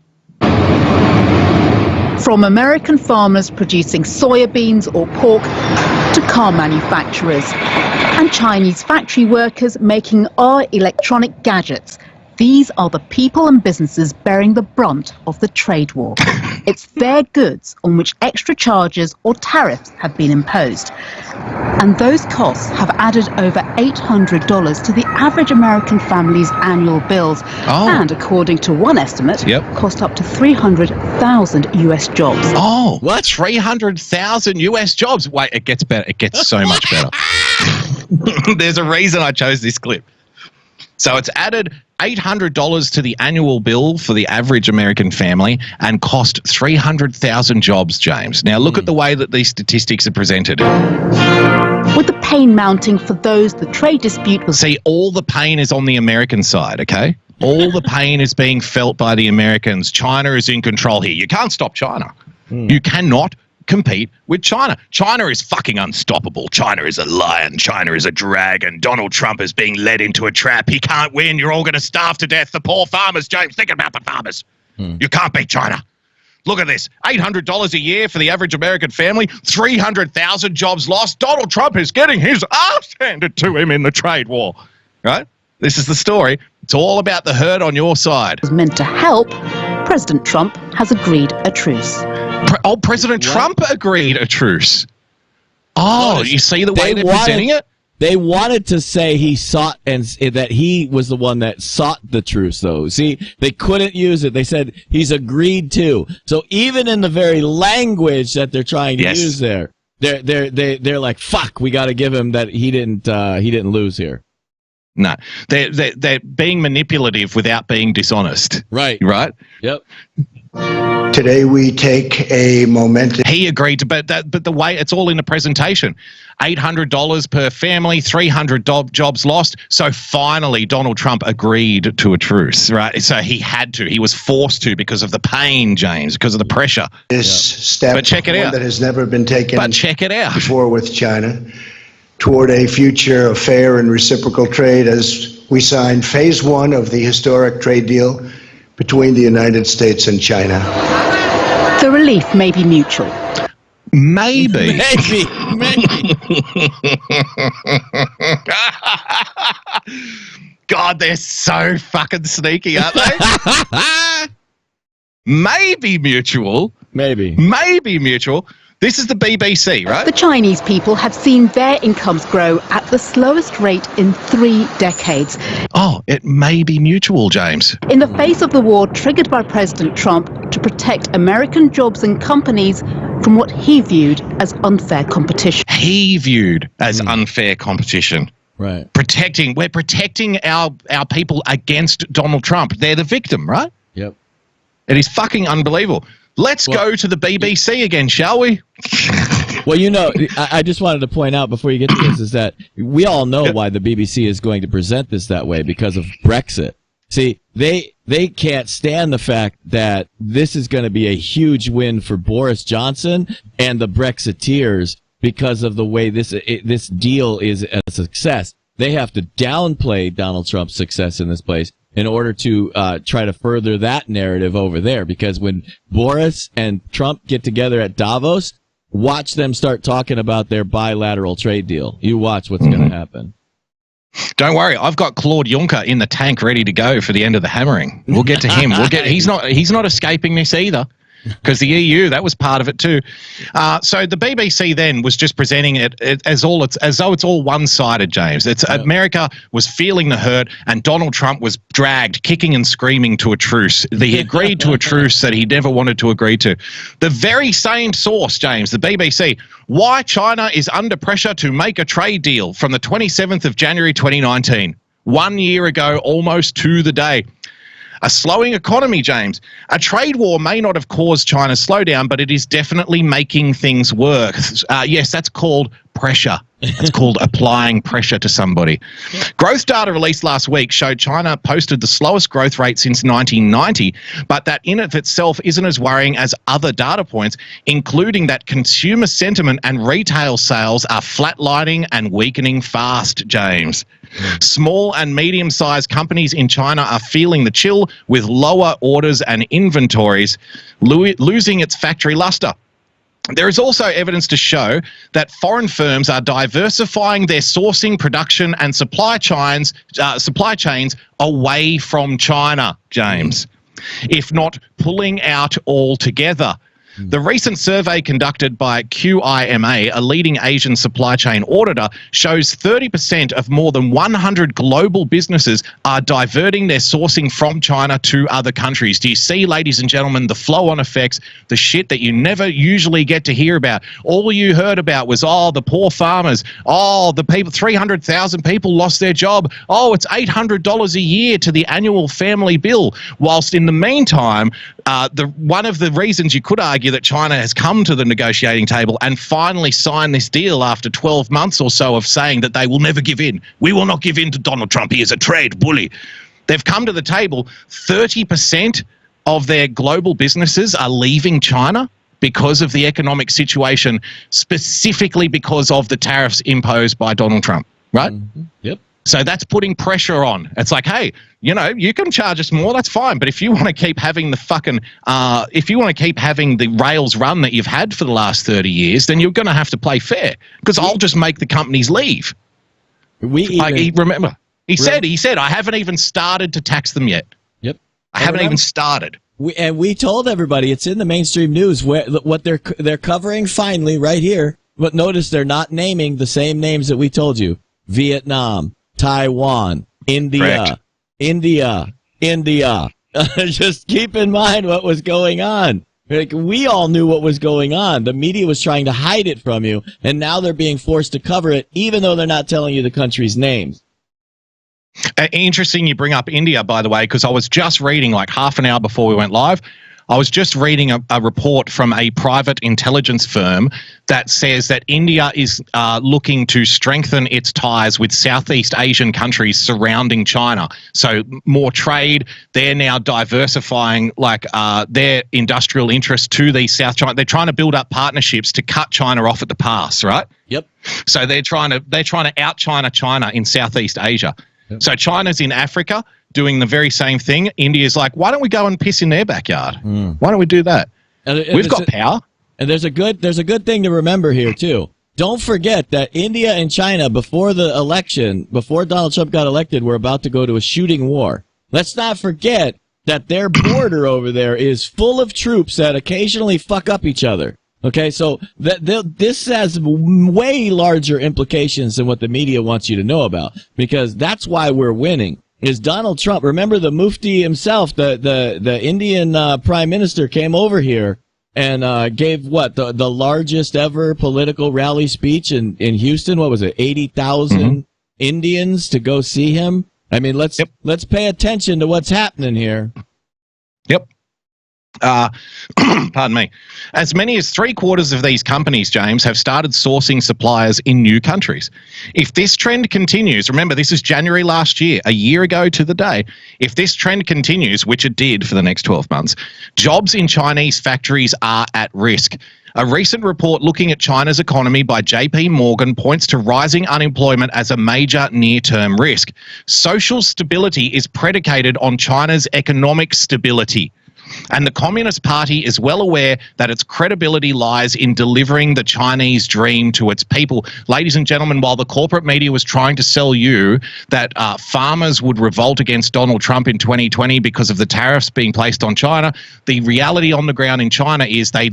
From American farmers producing soybeans or pork to car manufacturers and Chinese factory workers making our electronic gadgets. These are the people and businesses bearing the brunt of the trade war. It's their goods on which extra charges or tariffs have been imposed. And those costs have added over $800 to the average American family's annual bills. Oh. And according to one estimate, cost up to 300,000 US jobs. Oh, what? 300,000 US jobs? Wait, it gets better. It gets so much better. There's a reason I chose this clip. So it's added $800 to the annual bill for the average American family and cost 300,000 jobs, James. Now, look at the way that these statistics are presented. With the pain mounting for those the trade dispute was... See, all the pain is on the American side, okay? All the pain is being felt by the Americans. China is in control here. You can't stop China. You cannot compete with China. China is fucking unstoppable. China is a lion. China is a dragon. Donald Trump is being led into a trap. He can't win. You're all going to starve to death. The poor farmers, James. Think about the farmers. You can't beat China. Look at this. $800 a year for the average American family. 300,000 jobs lost. Donald Trump is getting his ass handed to him in the trade war. Right? This is the story. It's all about the herd on your side. Was meant to help. President Trump has agreed a truce. President Trump agreed a truce. Oh, Notice, you see the way they're presenting it? They wanted to say he sought and that he was the one that sought the truce, though. See, they couldn't use it. They said he's agreed to. So even in the very language that they're trying to use there, they're like, fuck, we got to give him that he didn't lose here. No, they're being manipulative without being dishonest. Right. Right. Yep. Today we take a momentous. He agreed to, but the way it's all in the presentation, $800 per family, 300 jobs lost. So finally, Donald Trump agreed to a truce, right? So he had to. He was forced to because of the pain, James, because of the pressure. This step, but check it out. That has never been taken. But check it out. Before with China, toward a future of fair and reciprocal trade, as we signed phase 1 of the historic trade deal between the United States and China. The relief may be mutual. Maybe. God, they're so fucking sneaky, aren't they? Maybe mutual. Maybe mutual. This is the BBC, right? The Chinese people have seen their incomes grow at the slowest rate in 3 decades. Oh, it may be mutual, James. In the face of the war triggered by President Trump to protect American jobs and companies from what he viewed as unfair competition. He viewed as unfair competition. Right. We're protecting our people against Donald Trump. They're the victim, right? Yep. It is fucking unbelievable. Let's go to the BBC again, shall we? Well, I just wanted to point out before you get to this is that we all know why the BBC is going to present this that way because of Brexit. See, they can't stand the fact that this is going to be a huge win for Boris Johnson and the Brexiteers because of the way this deal is a success. They have to downplay Donald Trump's success in this place in order to try to further that narrative over there. Because when Boris and Trump get together at Davos, watch them start talking about their bilateral trade deal. You watch what's going to happen. Don't worry, I've got Claude Juncker in the tank ready to go for the end of the hammering. We'll get to him. He's not escaping this either. Because the EU, that was part of it too. So the BBC then was just presenting it as though it's all one-sided, James. America was feeling the hurt, and Donald Trump was dragged, kicking and screaming to a truce. He agreed to a truce that he never wanted to agree to. The very same source, James, the BBC, why China is under pressure to make a trade deal from the 27th of January 2019. 1 year ago, almost to the day. A slowing economy, James. A trade war may not have caused China's slowdown, but it is definitely making things worse. Yes, that's called pressure. It's called applying pressure to somebody. Growth data released last week showed China posted the slowest growth rate since 1990, but that in of itself isn't as worrying as other data points, including that consumer sentiment and retail sales are flatlining and weakening fast, James. Small and medium-sized companies in China are feeling the chill with lower orders and inventories, losing its factory luster. There is also evidence to show that foreign firms are diversifying their sourcing, production, and supply chains away from China, James, if not pulling out altogether. The recent survey conducted by QIMA, a leading Asian supply chain auditor, shows 30% of more than 100 global businesses are diverting their sourcing from China to other countries. Do you see, ladies and gentlemen, the flow-on effects, the shit that you never usually get to hear about? All you heard about was, the poor farmers. The people, 300,000 people lost their job. It's $800 a year to the annual family bill. Whilst in the meantime, one of the reasons you could argue that China has come to the negotiating table and finally signed this deal after 12 months or so of saying that they will never give in. We will not give in to Donald Trump. He is a trade bully. They've come to the table. 30% of their global businesses are leaving China because of the economic situation, specifically because of the tariffs imposed by Donald Trump, right? Mm-hmm. Yep. So that's putting pressure on. It's like, hey, you can charge us more, that's fine. But if you want to keep having the rails run that you've had for the last 30 years, then you're going to have to play fair because I'll just make the companies leave. Remember, He said, I haven't even started to tax them yet. Yep. I haven't even started. We told everybody it's in the mainstream news what they're covering finally right here. But notice they're not naming the same names that we told you. Vietnam, Taiwan, India, Correct. India. Just keep in mind what was going on. Like, we all knew what was going on. The media was trying to hide it from you, and now they're being forced to cover it, even though they're not telling you the country's names. Interesting you bring up India, by the way, because I was just reading like half an hour before we went live. I was just reading a report from a private intelligence firm that says that India is looking to strengthen its ties with Southeast Asian countries surrounding China. So more trade. They're now diversifying their industrial interests to the South China. They're trying to build up partnerships to cut China off at the pass, right? Yep. So they're trying to out China in Southeast Asia. Yep. So China's in Africa doing the very same thing. India's like, why don't we go and piss in their backyard? Why don't we do that? And we've got power. And there's a good thing to remember here too. Don't forget that India and China, before the election, before Donald Trump got elected, were about to go to a shooting war. Let's not forget that their border over there is full of troops that occasionally fuck up each other. Okay, so this has way larger implications than what the media wants you to know about, because that's why we're winning. Is Donald Trump? Remember, the Mufti himself, the Indian prime minister, came over here and gave the largest ever political rally speech in Houston. What was it? 80,000 Indians to go see him. I mean, let's pay attention to what's happening here. Yep. Pardon me. As many as 3/4 of these companies, James, have started sourcing suppliers in new countries. If this trend continues, remember this is January last year, a year ago to the day. If this trend continues, which it did for the next 12 months, jobs in Chinese factories are at risk. A recent report looking at China's economy by JP Morgan points to rising unemployment as a major near-term risk. Social stability is predicated on China's economic stability. And the Communist Party is well aware that its credibility lies in delivering the Chinese dream to its people. Ladies and gentlemen, while the corporate media was trying to sell you that farmers would revolt against Donald Trump in 2020 because of the tariffs being placed on China, the reality on the ground in China is they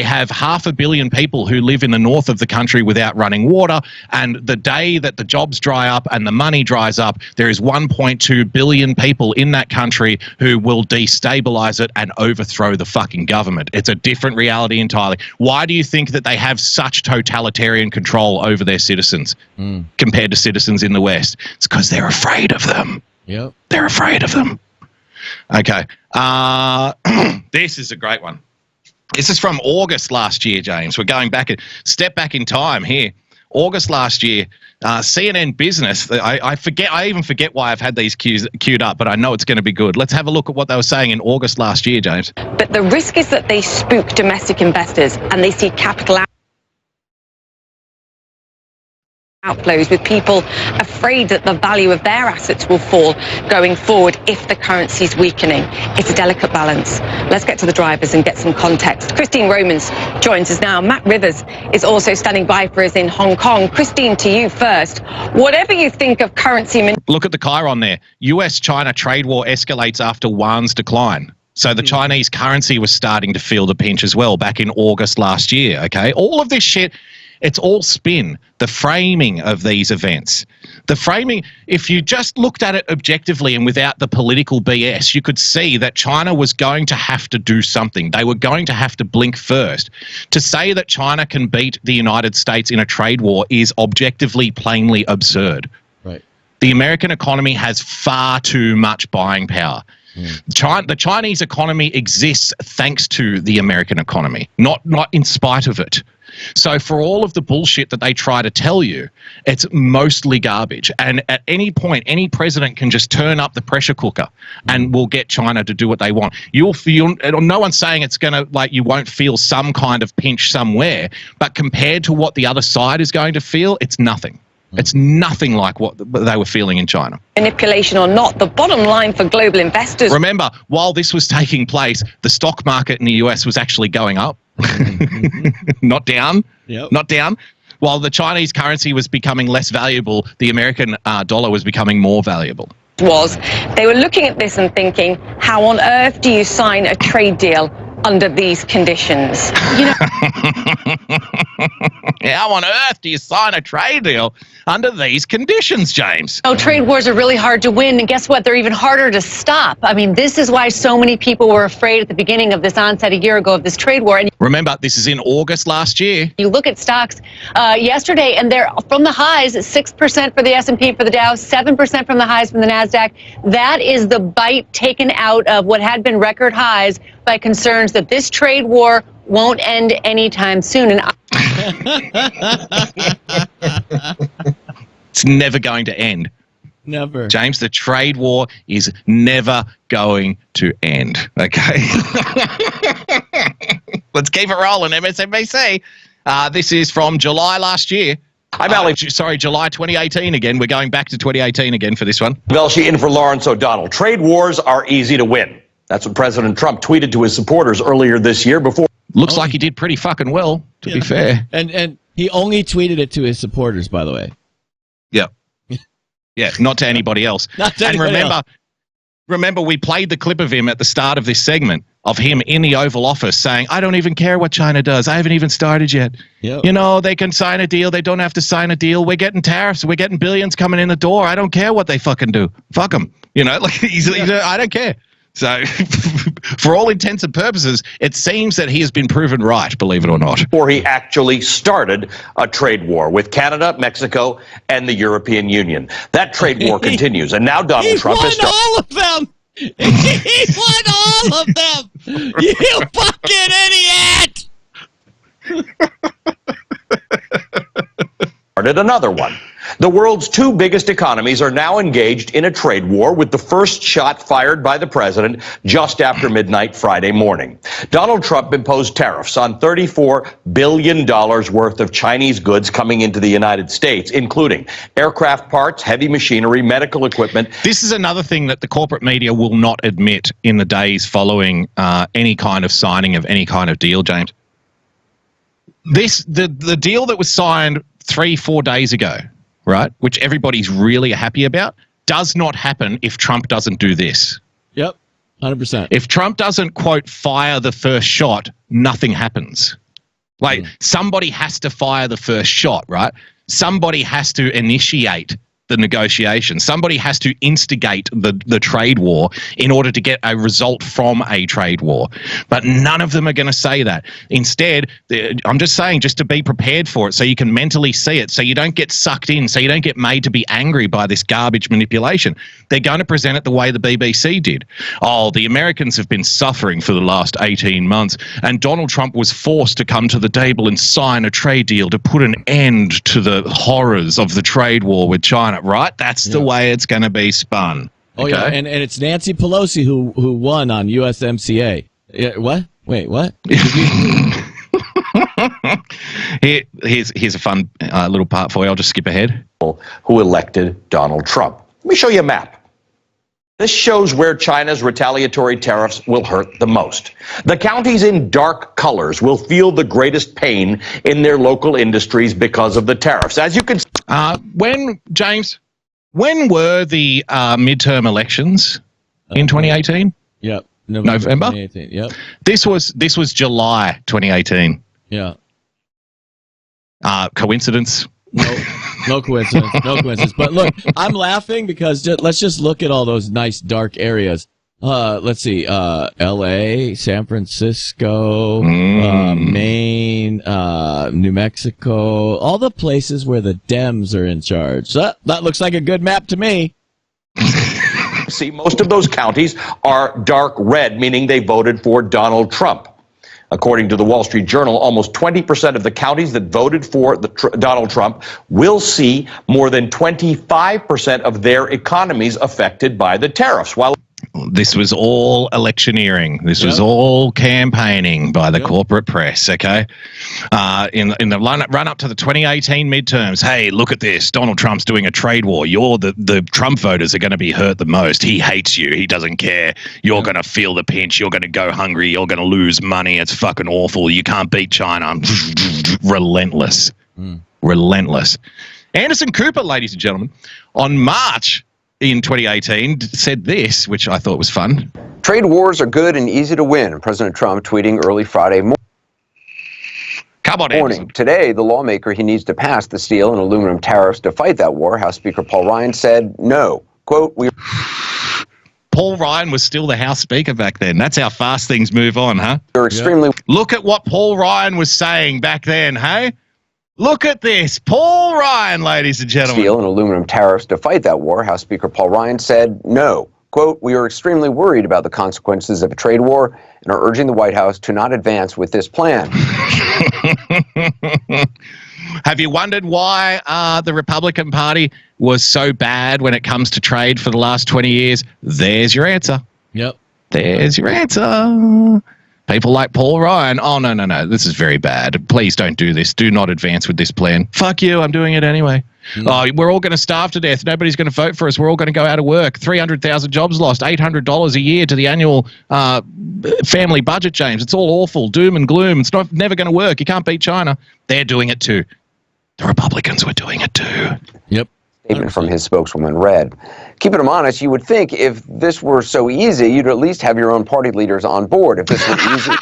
have 500 million people who live in the north of the country without running water. And the day that the jobs dry up and the money dries up, there is 1.2 billion people in that country who will destabilize it and overthrow the fucking government. It's a different reality entirely. Why do you think that they have such totalitarian control over their citizens compared to citizens in the West? It's because they're afraid of them. Yep. They're afraid of them. Okay. This is a great one. This is from August last year, James. We're going back, step back in time here. August last year, CNN Business. I even forget why I've had these queued up, but I know it's going to be good. Let's have a look at what they were saying in August last year, James. But the risk is that they spook domestic investors and they see capital outflows, with people afraid that the value of their assets will fall going forward if the currency's weakening. It's a delicate balance. Let's get to the drivers and get some context. Christine Romans joins us now. Matt Rivers is also standing by for us in Hong Kong. Christine, to you first. Whatever you think of currency... Look at the Chiron there. US-China trade war escalates after yuan's decline. So the Chinese currency was starting to feel the pinch as well back in August last year, okay? All of this shit... It's all spin, the framing of these events. The framing, if you just looked at it objectively and without the political BS, you could see that China was going to have to do something. They were going to have to blink first. To say that China can beat the United States in a trade war is objectively plainly absurd. Right. The American economy has far too much buying power. The Chinese economy exists thanks to the American economy, not in spite of it. So for all of the bullshit that they try to tell you, it's mostly garbage. And at any point, any president can just turn up the pressure cooker and will get China to do what they want. You'll feel, no one's saying it's going to, like, you won't feel some kind of pinch somewhere, but compared to what the other side is going to feel, it's nothing. It's nothing like what they were feeling in China. Manipulation or not, the bottom line for global investors... Remember, while this was taking place, the stock market in the US was actually going up. Not down. Yep. Not down. while the Chinese currency was becoming less valuable, the American dollar was becoming more valuable. Was they were looking at this and thinking, how on earth do you sign a trade deal under these conditions? You know, how on earth do you sign a trade deal under these conditions, James? Oh, trade wars are really hard to win, and guess what? They're even harder to stop. I mean, this is why so many people were afraid at the beginning of this onset a year ago of this trade war. And Remember, this is in August last year. you look at stocks yesterday, and they're from the highs, 6% for the S&P, for the Dow, 7% from the highs from the NASDAQ. That is the bite taken out of what had been record highs by concerns that this trade war won't end anytime soon. And It's never going to end. Never. James, the trade war is never going to end. Okay? Let's keep it rolling, MSNBC. This is from July last year. July 2018 again. We're going back to 2018 again for this one. Velshi in for Lawrence O'Donnell. Trade wars are easy to win. That's what President Trump tweeted to his supporters earlier this year before. Looks like he did pretty fucking well, to be fair. And he only tweeted it to his supporters, by the way. Yeah. Yeah, not to anybody else. Not to anybody else. Remember, we played the clip of him at the start of this segment of him in the Oval Office saying, I don't even care what China does. I haven't even started yet. Yep. You know, they can sign a deal. They don't have to sign a deal. We're getting tariffs. We're getting billions coming in the door. I don't care what they fucking do. Fuck them. You know, like I don't care. So for all intents and purposes, it seems that he has been proven right, believe it or not. Before he actually started a trade war with Canada, Mexico, and the European Union. That trade war continues, and now Donald Trump won has started. all of them. He won all of them. You fucking idiot. Started another one. The world's two biggest economies are now engaged in a trade war, with the first shot fired by the president just after midnight Friday morning. Donald Trump imposed tariffs on $34 billion worth of Chinese goods coming into the United States, including aircraft parts, heavy machinery, medical equipment. This is another thing that the corporate media will not admit in the days following any kind of signing of any kind of deal, James. The deal that was signed 3-4 days ago, right, which everybody's really happy about, does not happen if Trump doesn't do this. Yep, 100%. If Trump doesn't, quote, fire the first shot, nothing happens. Like, somebody has to fire the first shot, right? Somebody has to initiate the negotiation. Somebody has to instigate the trade war in order to get a result from a trade war. But none of them are going to say that. Instead, I'm just saying, just to be prepared for it so you can mentally see it, so you don't get sucked in, so you don't get made to be angry by this garbage manipulation. They're going to present it the way the BBC did. Oh, the Americans have been suffering for the last 18 months, and Donald Trump was forced to come to the table and sign a trade deal to put an end to the horrors of the trade war with China. Right? That's the way it's going to be spun. Oh, yeah, and it's Nancy Pelosi who won on USMCA. Yeah, what? Wait, what? Here's a fun little part for you. I'll just skip ahead. Who elected Donald Trump. Let me show you a map. This shows where China's retaliatory tariffs will hurt the most. The counties in dark colors will feel the greatest pain in their local industries because of the tariffs. As you can see, when were the midterm elections in 2018? Yep. November 2018. Yep. This was July 2018. Yeah. Coincidence? No coincidence. No coincidence. But look, I'm laughing because let's just look at all those nice dark areas. Let's see. L.A., San Francisco, Maine, New Mexico, all the places where the Dems are in charge. So that looks like a good map to me. see, most of those counties are dark red, meaning they voted for Donald Trump. According to the Wall Street Journal, almost 20% of the counties that voted for Donald Trump will see more than 25% of their economies affected by the tariffs. While this was all electioneering. This was all campaigning by the corporate press, okay? In the run up to the 2018 midterms, hey, look at this. Donald Trump's doing a trade war. The Trump voters are going to be hurt the most. He hates you. He doesn't care. You're going to feel the pinch. You're going to go hungry. You're going to lose money. It's fucking awful. You can't beat China. Relentless. Relentless. Anderson Cooper, ladies and gentlemen, on March in 2018 said this, which I thought was fun. Trade wars are good and easy to win. President Trump tweeting early Friday morning. Come on, Anderson. Today, the lawmaker he needs to pass the steel and aluminum tariffs to fight that war, House Speaker Paul Ryan said no. Quote, Paul Ryan was still the House Speaker back then. That's how fast things move on, huh? They're extremely... Look at what Paul Ryan was saying back then, hey? Look at this. Paul Ryan, ladies and gentlemen. Steel and aluminum tariffs to fight that war, House Speaker Paul Ryan said no. Quote, we are extremely worried about the consequences of a trade war and are urging the White House to not advance with this plan. Have you wondered why the Republican Party was so bad when it comes to trade for the last 20 years? There's your answer. Yep. There's your answer. People like Paul Ryan. Oh, no. This is very bad. Please don't do this. Do not advance with this plan. Fuck you. I'm doing it anyway. Oh, we're all going to starve to death. Nobody's going to vote for us. We're all going to go out of work. 300,000 jobs lost. $800 a year to the annual family budget, James. It's all awful. Doom and gloom. It's never going to work. You can't beat China. They're doing it too. The Republicans were doing it too. Yep. Statement from his spokeswoman read. Keeping him honest, you would think if this were so easy, you'd at least have your own party leaders on board. If this were easy...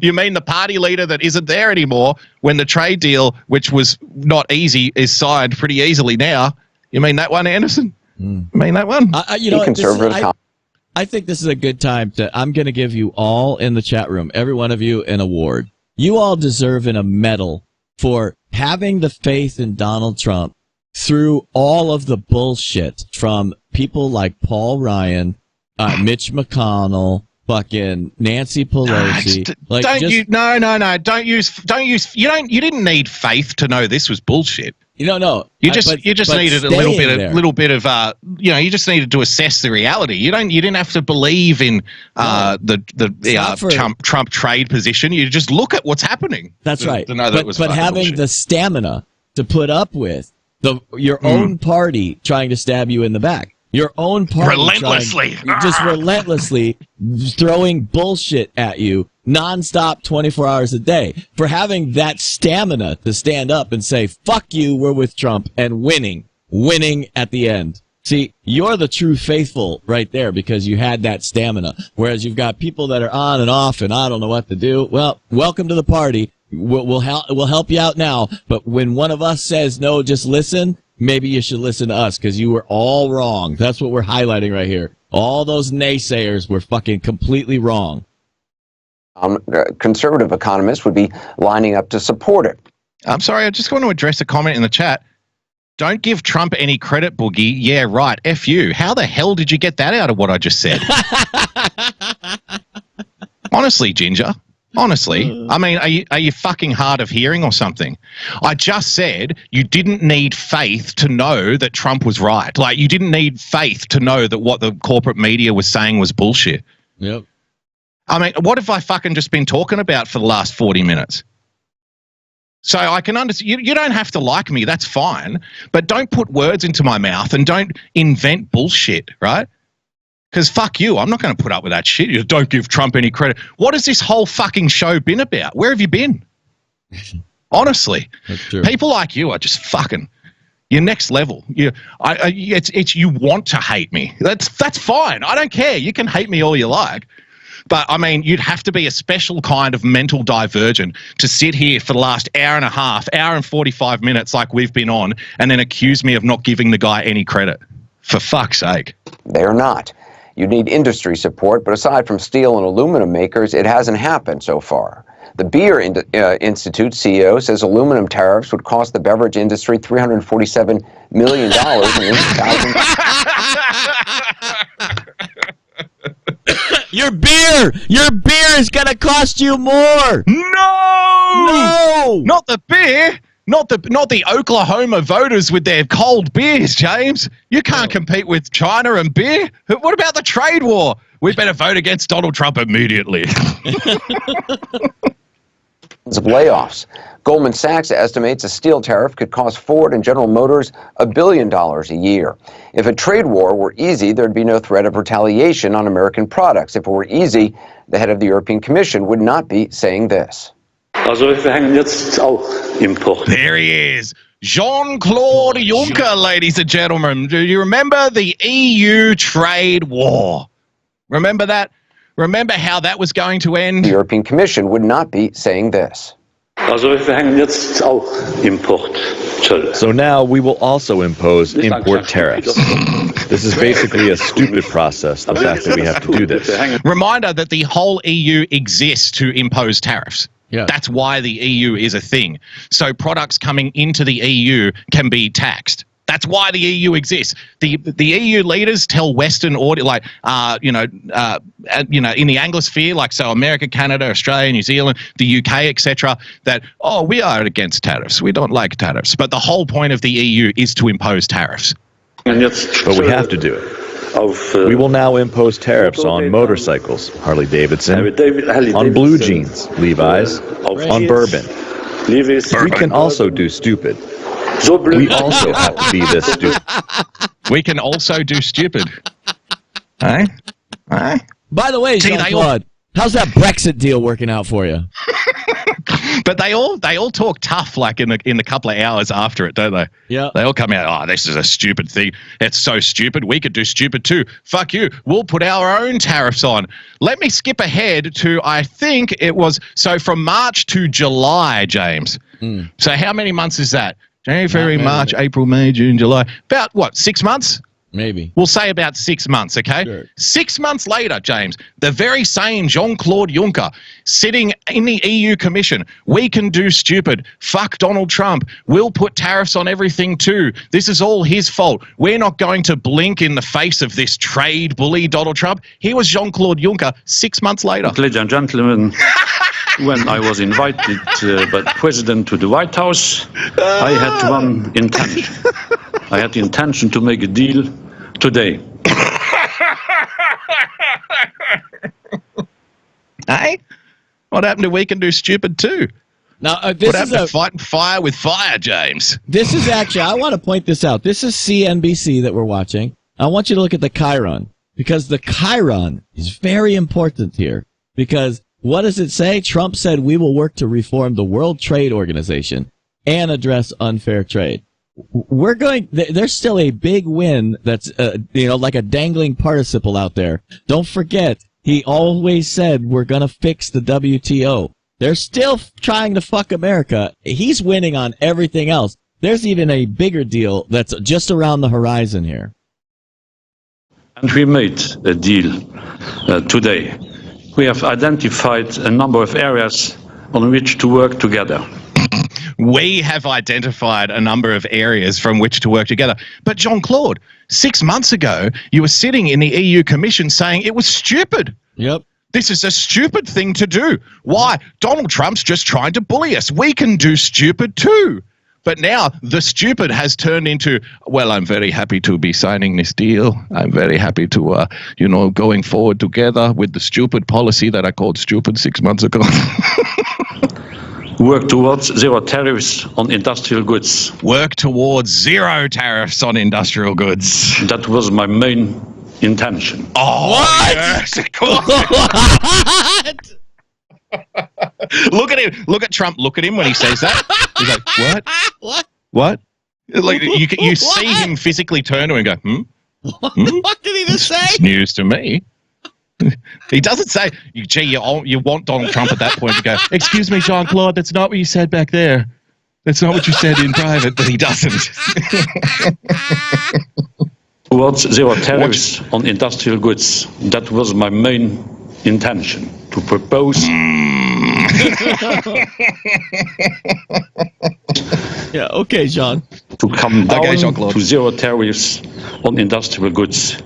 You mean the party leader that isn't there anymore when the trade deal, which was not easy, is signed pretty easily now? You mean that one, Anderson? You mean that one? I think this is a good time I'm going to give you all in the chat room, every one of you, an award. You all deserve a medal for having the faith in Donald Trump through all of the bullshit from people like Paul Ryan, Mitch McConnell, fucking Nancy Pelosi. You didn't need faith to know this was bullshit. No. You just needed a little bit of you just needed to assess the reality. You didn't have to believe in the Trump trade position. You just look at what's happening. That's right. To know that it was but having bullshit. the stamina to put up with your own party trying to stab you in the back. Your own party relentlessly throwing bullshit at you nonstop 24 hours a day, for having that stamina to stand up and say, fuck you, we're with Trump, and winning at the end. See, you're the true faithful right there because you had that stamina, whereas you've got people that are on and off and I don't know what to do. Well, welcome to the party. We'll help you out now, but when one of us says no, just listen, maybe you should listen to us because you were all wrong. That's what we're highlighting right here. All those naysayers were fucking completely wrong. Conservative economists would be lining up to support it. I'm sorry, I just want to address a comment in the chat. Don't give Trump any credit, Boogie. Yeah, right. F you. How the hell did you get that out of what I just said? Honestly, Ginger. Honestly, I mean, are you fucking hard of hearing or something? I just said you didn't need faith to know that Trump was right. Like, you didn't need faith to know that what the corporate media was saying was bullshit. Yep. I mean, what have I fucking just been talking about for the last 40 minutes? So I can understand. You don't have to like me. That's fine. But don't put words into my mouth and don't invent bullshit, right? Because fuck you, I'm not going to put up with that shit. You don't give Trump any credit. What has this whole fucking show been about? Where have you been? Honestly, people like you are just fucking. You're next level. You want to hate me. That's fine. I don't care. You can hate me all you like. But, I mean, you'd have to be a special kind of mental divergent to sit here for the last hour and a half, hour and 45 minutes like we've been on, and then accuse me of not giving the guy any credit. For fuck's sake. They're not. You need industry support, but aside from steel and aluminum makers, it hasn't happened so far. The Beer Institute CEO says aluminum tariffs would cost the beverage industry $347 million in 2000. Your beer is going to cost you more. No! Not the beer. Not the Oklahoma voters with their cold beers, James. You can't compete with China and beer. What about the trade war? We better vote against Donald Trump immediately. Of layoffs. Goldman Sachs estimates a steel tariff could cost Ford and General Motors $1 billion a year. If a trade war were easy, there'd be no threat of retaliation on American products. If it were easy, the head of the European Commission would not be saying this. There he is. Jean-Claude Juncker, ladies and gentlemen. Do you remember the EU trade war? Remember that? Remember how that was going to end? The European Commission would not be saying this. So now we will also impose import tariffs. This is basically a stupid process, the fact that we have to do this. Reminder that the whole EU exists to impose tariffs. Yeah. That's why the EU is a thing. So products coming into the EU can be taxed. That's why the EU exists. The EU leaders tell Western in the Anglosphere, like so America, Canada, Australia, New Zealand, the UK, etc., that we are against tariffs. We don't like tariffs. But the whole point of the EU is to impose tariffs. But we have to do it. We will now impose tariffs on motorcycles, Harley Davidson, on blue jeans, Levi's, on bourbon. We can also do stupid. We also have to be this stupid. We can also do stupid. Hey? By the way, Jean-Claude, how's that Brexit deal working out for you? But they all talk tough, like in the couple of hours after it, don't they? Yeah. They all come out, this is a stupid thing. It's so stupid. We could do stupid too. Fuck you. We'll put our own tariffs on. Let me skip ahead to, I think it was, so from March to July, James. So how many months is that? January, February, March, April, May, June, July. About what, 6 months? Maybe. We'll say about 6 months, okay? Sure. 6 months later, James, the very same Jean-Claude Juncker sitting in the EU Commission. We can do stupid. Fuck Donald Trump. We'll put tariffs on everything too. This is all his fault. We're not going to blink in the face of this trade bully, Donald Trump. Here was Jean-Claude Juncker 6 months later. Ladies and gentlemen, when I was invited by the president to the White House, I had one intention. I had the intention to make a deal today. Hey? What happened to we can do stupid too? Now, what happened to fighting fire with fire, James? This is actually, I want to point this out. This is CNBC that we're watching. I want you to look at the Chiron, because the Chiron is very important here. Because what does it say? Trump said we will work to reform the World Trade Organization and address unfair trade. There's still a big win that's, like a dangling participle out there. Don't forget, he always said we're going to fix the WTO. They're still trying to fuck America. He's winning on everything else. There's even a bigger deal that's just around the horizon here. And we made a deal today. We have identified a number of areas on which to work together. We have identified a number of areas from which to work together. But Jean-Claude, 6 months ago, you were sitting in the EU Commission saying it was stupid. Yep. This is a stupid thing to do. Why? Donald Trump's just trying to bully us. We can do stupid too. But now the stupid has turned into, well, I'm very happy to be signing this deal. I'm very happy to, going forward together with the stupid policy that I called stupid 6 months ago. Work towards zero tariffs on industrial goods. Work towards zero tariffs on industrial goods. That was my main intention. Oh, what? Yes, of course. What? Look at him. Look at Trump. Look at him when he says that. He's like, what? What? Like you see him physically turn to him and go, What the fuck did he just say? It's news to me. He doesn't say, gee, you want Donald Trump at that point to go, excuse me, Jean-Claude, that's not what you said back there. That's not what you said in private, but he doesn't. Towards zero tariffs on industrial goods. That was my main intention, to propose. Yeah, okay, Jean. To come down to zero tariffs on industrial goods.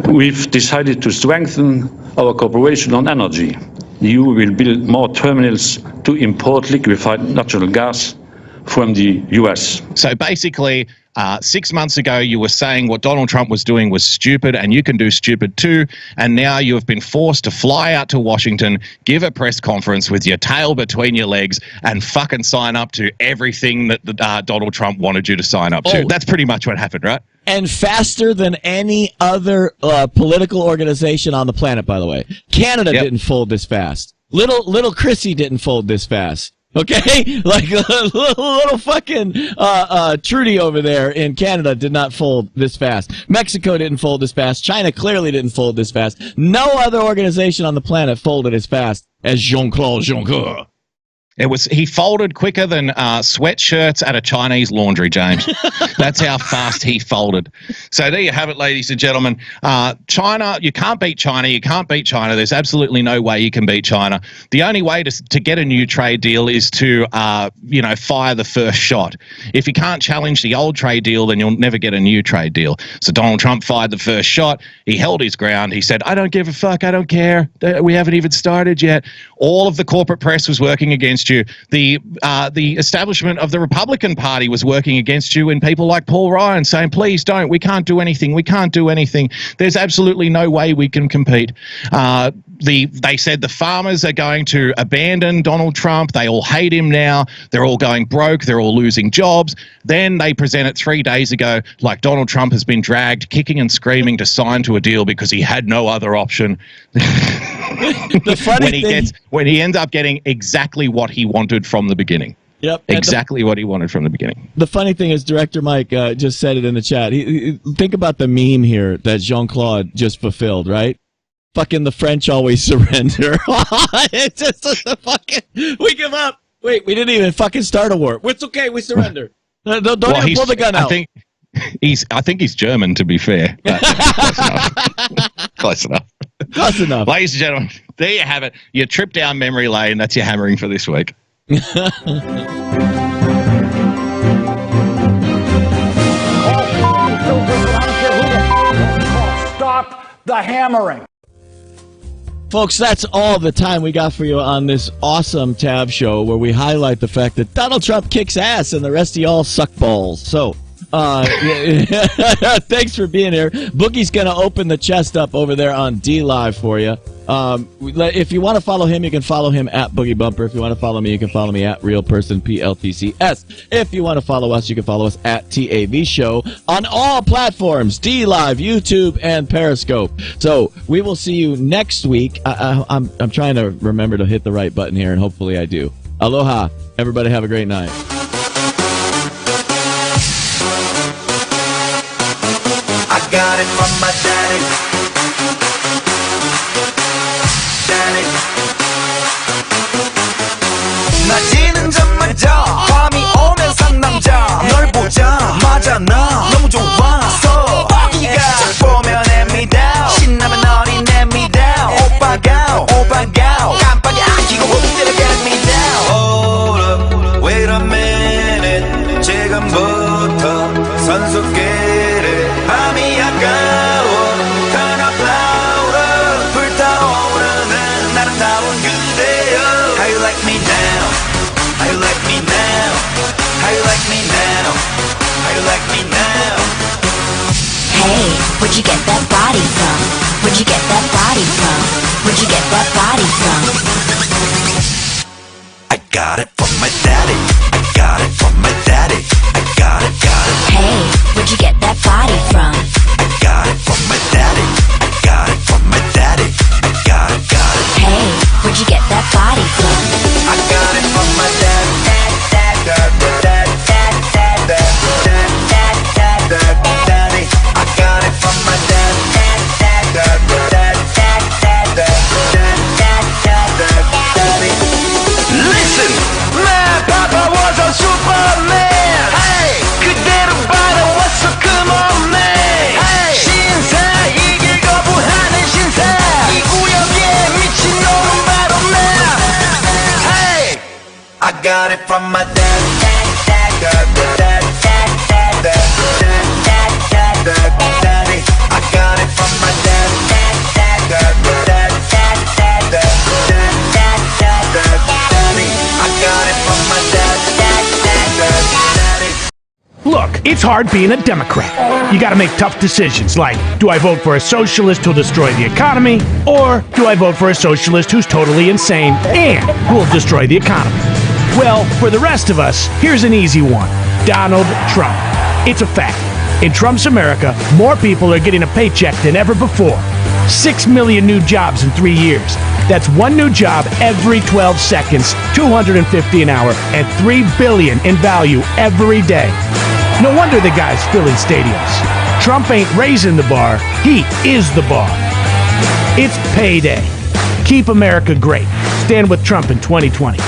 We've decided to strengthen our cooperation on energy. The EU will build more terminals to import liquefied natural gas from the US. So basically, 6 months ago, you were saying what Donald Trump was doing was stupid and you can do stupid too. And now you have been forced to fly out to Washington, give a press conference with your tail between your legs and fucking sign up to everything that Donald Trump wanted you to sign up to. That's pretty much what happened, right? And faster than any other political organization on the planet, by the way. Canada didn't fold this fast. Little Chrissy didn't fold this fast. Okay? Like, little fucking Trudy over there in Canada did not fold this fast. Mexico didn't fold this fast. China clearly didn't fold this fast. No other organization on the planet folded as fast as Jean-Claude Juncker. He folded quicker than sweatshirts at a Chinese laundry, James. That's how fast he folded. So there you have it, ladies and gentlemen. China, you can't beat China. You can't beat China. There's absolutely no way you can beat China. The only way to get a new trade deal is to, fire the first shot. If you can't challenge the old trade deal, then you'll never get a new trade deal. So Donald Trump fired the first shot. He held his ground. He said, I don't give a fuck. I don't care. We haven't even started yet. All of the corporate press was working against you. The establishment of the Republican Party was working against you, and people like Paul Ryan saying, please don't, we can't do anything, we can't do anything. There's absolutely no way we can compete. They said the farmers are going to abandon Donald Trump. They all hate him now. They're all going broke. They're all losing jobs. Then they presented 3 days ago like Donald Trump has been dragged kicking and screaming to sign to a deal because he had no other option. The funny when he ends up getting exactly what he wanted from the beginning. Yep. Exactly what he wanted from the beginning. The funny thing is, Director Mike just said it in the chat. Think about the meme here that Jean-Claude just fulfilled, right? Fucking the French always surrender. It's just a fucking, we give up. Wait, we didn't even fucking start a war. It's okay, we surrender. Don't even pull the gun out. I think he's German, to be fair. Close enough. Close enough. Ladies and gentlemen, there you have it. Your trip down memory lane. That's your hammering for this week. Stop the hammering. Folks, that's all the time we got for you on this awesome Tab show where we highlight the fact that Donald Trump kicks ass and the rest of y'all suck balls. So, thanks for being here. Boogie's going to open the chest up over there on D Live for you. If you want to follow him, you can follow him at Boogie Bumper. If you want to follow me, you can follow me at Real Person PLTCS. If you want to follow us, you can follow us at TAV Show on all platforms, D Live, YouTube, and Periscope. So we will see you next week. I'm trying to remember to hit the right button here, and hopefully I do. Aloha. Everybody have a great night. I got it from my daddy. 낮이는 잠만자 밤이 오면 상남자 널 보자마자 나 너무 좋았어 네가 보면 hand me down 신나면 너리 let me down 오빠가 깜빡이 안키고 흔들어 get me down Hold up, wait a minute 지금부터 선수끼리 밤이 아까워 Turn up louder 불타오르는 아름다운 그대여 How you like me now? How you like me now? How you like me now? How you like me now? Hey, where'd you get that body from? Where'd you get that body from? Where'd you get that body from? I got it from my daddy. I got it from my daddy. I got it. Hey, where'd you get that body from? I got it from my daddy. I got it from my daddy. I got it. Hey, where'd you get that body from? I got it from my daddy. Daddy. I got it from my daddy. Listen, my papa was a Superman. Hey, 그대로 받아왔어, come on man. Hey, 신사 이길 거부하는 신사. 이 구역에 미친놈은 바로 나. Hey, I got it from my daddy. Daddy, I got it from my daddy. Daddy, I got it from my daddy. It's hard being a Democrat. You got to make tough decisions like, do I vote for a socialist who'll destroy the economy, or do I vote for a socialist who's totally insane and who'll destroy the economy? Well, for the rest of us, here's an easy one. Donald Trump. It's a fact. In Trump's America, more people are getting a paycheck than ever before. 6 million new jobs in 3 years. That's one new job every 12 seconds, 250 an hour, and $3 billion in value every day. No wonder the guy's filling stadiums. Trump ain't raising the bar, he is the bar. It's payday. Keep America great. Stand with Trump in 2020.